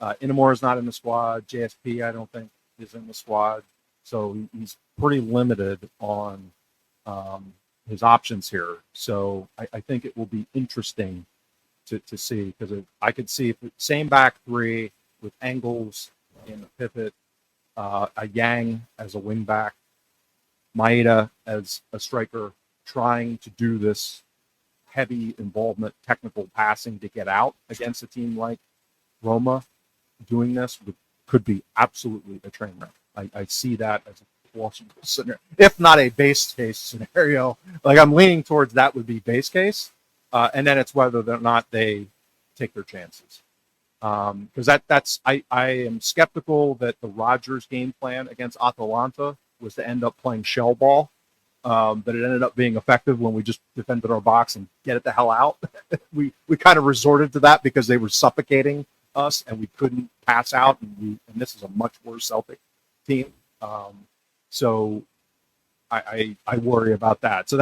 but Inamura's not in the squad. JSP, I don't think, is in the squad. So he's pretty limited on his options here. So I think it will be interesting to see, because I could see if same back three with Engels in the pivot, a Yang as a wing back, Maeda as a striker, trying to do this heavy involvement, technical passing to get out against a team like Roma. Doing this could be absolutely a train wreck. I see that as a plausible scenario, if not a base case scenario. Like, I'm leaning towards that would be base case, and then it's whether or not they take their chances. Because I am skeptical that the Rodgers game plan against Atalanta was to end up playing shell ball, but it ended up being effective when we just defended our box and get it the hell out. we kind of resorted to that because they were suffocating us, and we couldn't pass out. And this is a much worse Celtic team. So I worry about that. So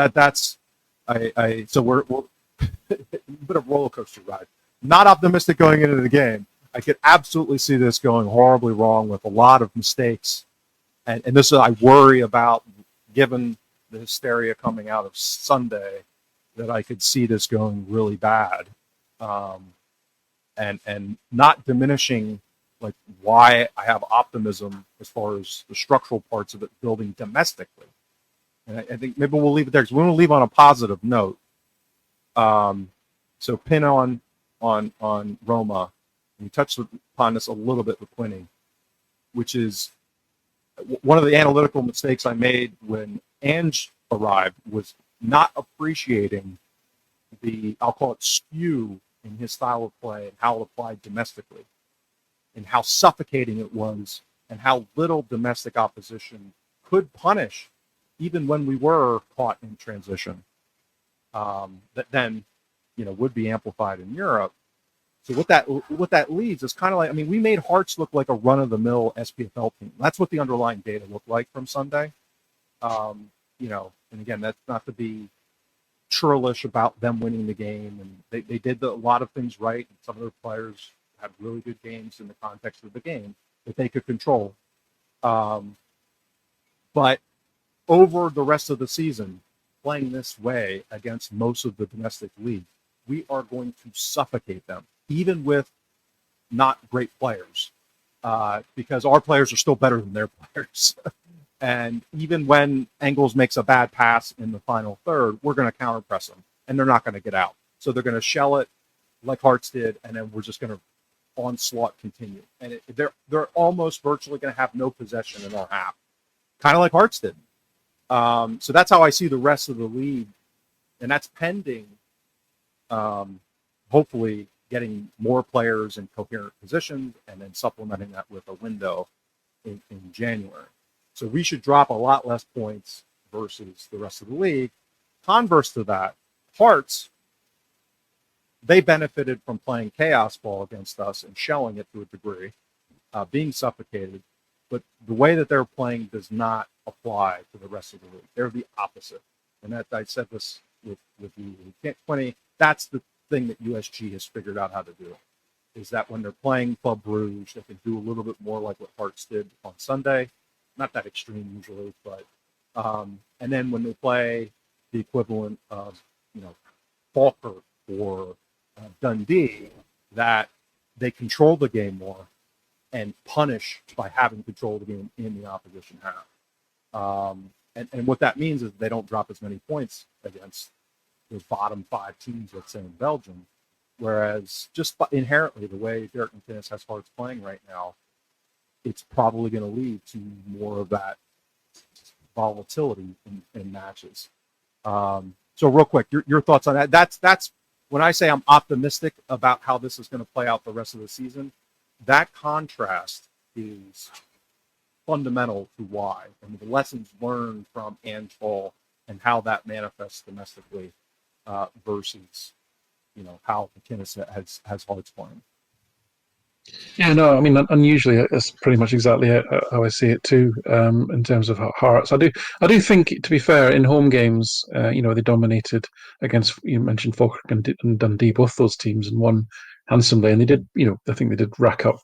so we're a bit of a roller coaster ride. Not optimistic going into the game. I could absolutely see this going horribly wrong with a lot of mistakes, and this is I worry about, given the hysteria coming out of Sunday, that I could see this going really bad, and not diminishing like why I have optimism as far as the structural parts of it building domestically. And I think maybe we'll leave it there because we want to leave on a positive note. So pin on Roma. We touched upon this a little bit with Quinny, which is one of the analytical mistakes I made when Ange arrived was not appreciating the, I'll call it, skew in his style of play and how it applied domestically, and how suffocating it was, and how little domestic opposition could punish, even when we were caught in transition, that then would be amplified in Europe. So what that leads is kind of like, I mean, we made Hearts look like a run-of-the-mill SPFL team. That's what the underlying data looked like from Sunday. And again, that's not to be churlish about them winning the game, and they did a lot of things right, and some of their players had really good games in the context of the game that they could control. But over the rest of the season, playing this way against most of the domestic league, we are going to suffocate them, even with not great players, because our players are still better than their players. And even when Engels makes a bad pass in the final third, we're going to counter-press them, and they're not going to get out. So they're going to shell it like Hearts did, and then we're just going to onslaught continue. And they're almost virtually going to have no possession in our half, kind of like Hearts did. So that's how I see the rest of the league, and that's pending, hopefully, getting more players in coherent positions and then supplementing that with a window in January. So we should drop a lot less points versus the rest of the league. Converse to that, Hearts, they benefited from playing chaos ball against us and shelling it to a degree, being suffocated. But the way that they're playing does not apply to the rest of the league. They're the opposite. And that I said this with you. 20, that's the thing that USG has figured out how to do, is that when they're playing Club Brugge, they can do a little bit more like what Hearts did on Sunday. Not that extreme usually, but and then when they play the equivalent of Falkirk or Dundee, that they control the game more and punish by having control of the game in the opposition half. And what that means is they don't drop as many points against those bottom 5 teams, let's say in Belgium. Whereas just inherently, the way Derek McInnes has Hearts playing right now, it's probably going to lead to more of that volatility in matches. So real quick, your thoughts on that? That's when I say I'm optimistic about how this is going to play out the rest of the season. That contrast is fundamental to why, and the lessons learned from Ange Hall and how that manifests domestically versus how McInnes has Hearts playing. Yeah, no, I mean, unusually, it's pretty much exactly how I see it too. In terms of Hearts, I do think, to be fair, in home games, they dominated against. You mentioned Falkirk and Dundee, both those teams, and won handsomely. And they did, I think they did rack up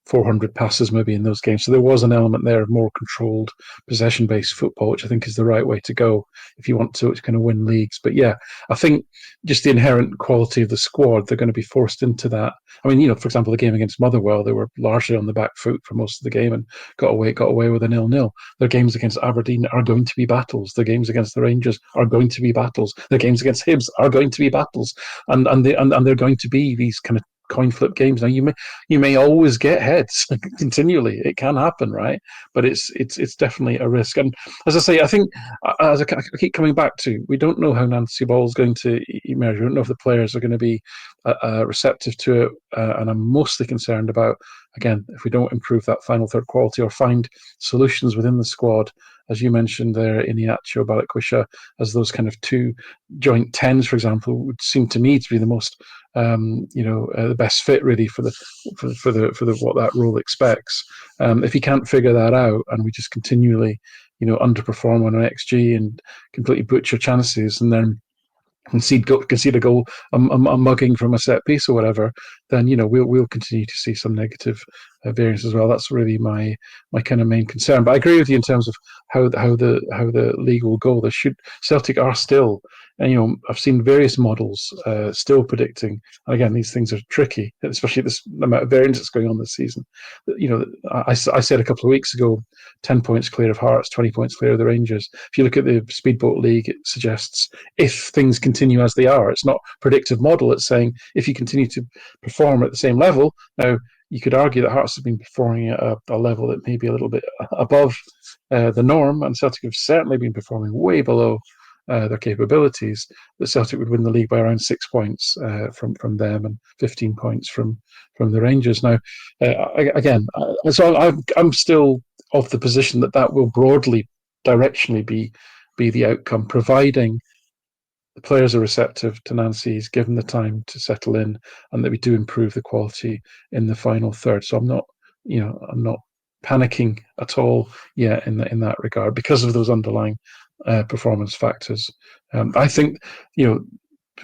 400 passes maybe in those games. So there was an element there of more controlled, possession-based football, which I think is the right way to go if you want to kind of win leagues. But yeah, I think just the inherent quality of the squad, they're going to be forced into that. I mean, for example, the game against Motherwell, they were largely on the back foot for most of the game and got away with a 0-0. Their games against Aberdeen are going to be battles. Their games against the Rangers are going to be battles. Their games against Hibs are going to be battles, and they're going to be these kind of coin flip games. Now you may always get heads continually. It can happen, right? But it's definitely a risk. And as I say, I think as I keep coming back to, we don't know how Nancy Ball is going to emerge. We don't know if the players are going to be receptive to it, and I'm mostly concerned about again, if we don't improve that final third quality or find solutions within the squad, as you mentioned there, Iniacho, Balikwisha, as those kind of two joint tens, for example, would seem to me to be the most, the best fit really for the what that role expects. If you can't figure that out, and we just continually, underperform on an XG and completely butcher chances, and then concede a goal, a mugging from a set piece or whatever, then we'll continue to see some negative variance as well. That's really my kind of main concern. But I agree with you in terms of how the league will go. Celtic are still, and I've seen various models still predicting. And again, these things are tricky, especially this amount of variance that's going on this season. I said a couple of weeks ago, 10 points clear of Hearts, 20 points clear of the Rangers. If you look at the Speedboat League, it suggests if things continue as they are. It's not a predictive model. It's saying if you continue to perform at the same level. Now, you could argue that Hearts have been performing at a level that may be a little bit above the norm, and Celtic have certainly been performing way below their capabilities. That Celtic would win the league by around 6 points from them and 15 points from the Rangers. Now, so I'm still of the position that will broadly, directionally be the outcome, providing the players are receptive to Nancy's, given the time to settle in, and that we do improve the quality in the final third. So I'm not panicking at all yet in that regard because of those underlying performance factors. I think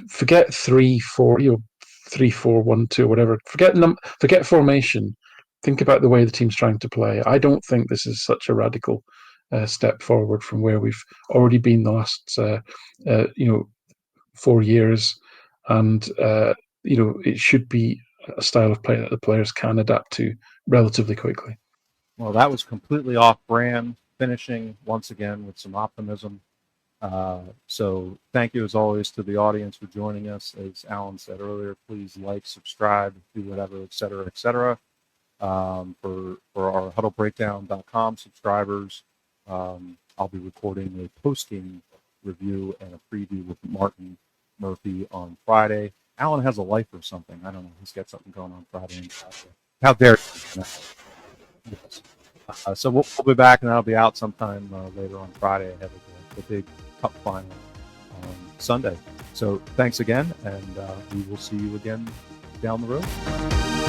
forget 3-4, 3-4-1-2, whatever. Forget formation. Think about the way the team's trying to play. I don't think this is such a radical step forward from where we've already been the last 4 years, and it should be a style of play that the players can adapt to relatively quickly. Well, that was completely off brand, finishing once again with some optimism. So thank you as always to the audience for joining us. As Alan said earlier, please like, subscribe, do whatever, et cetera, et cetera. For our huddlebreakdown.com subscribers, I'll be recording a post-game review and a preview with Martin Murphy on Friday. Alan has a life or something. I don't know. He's got something going on Friday and Saturday. How dare you? Yes. So we'll be back, and that'll be out sometime later on Friday ahead of the big cup final on Sunday. So thanks again, and we will see you again down the road.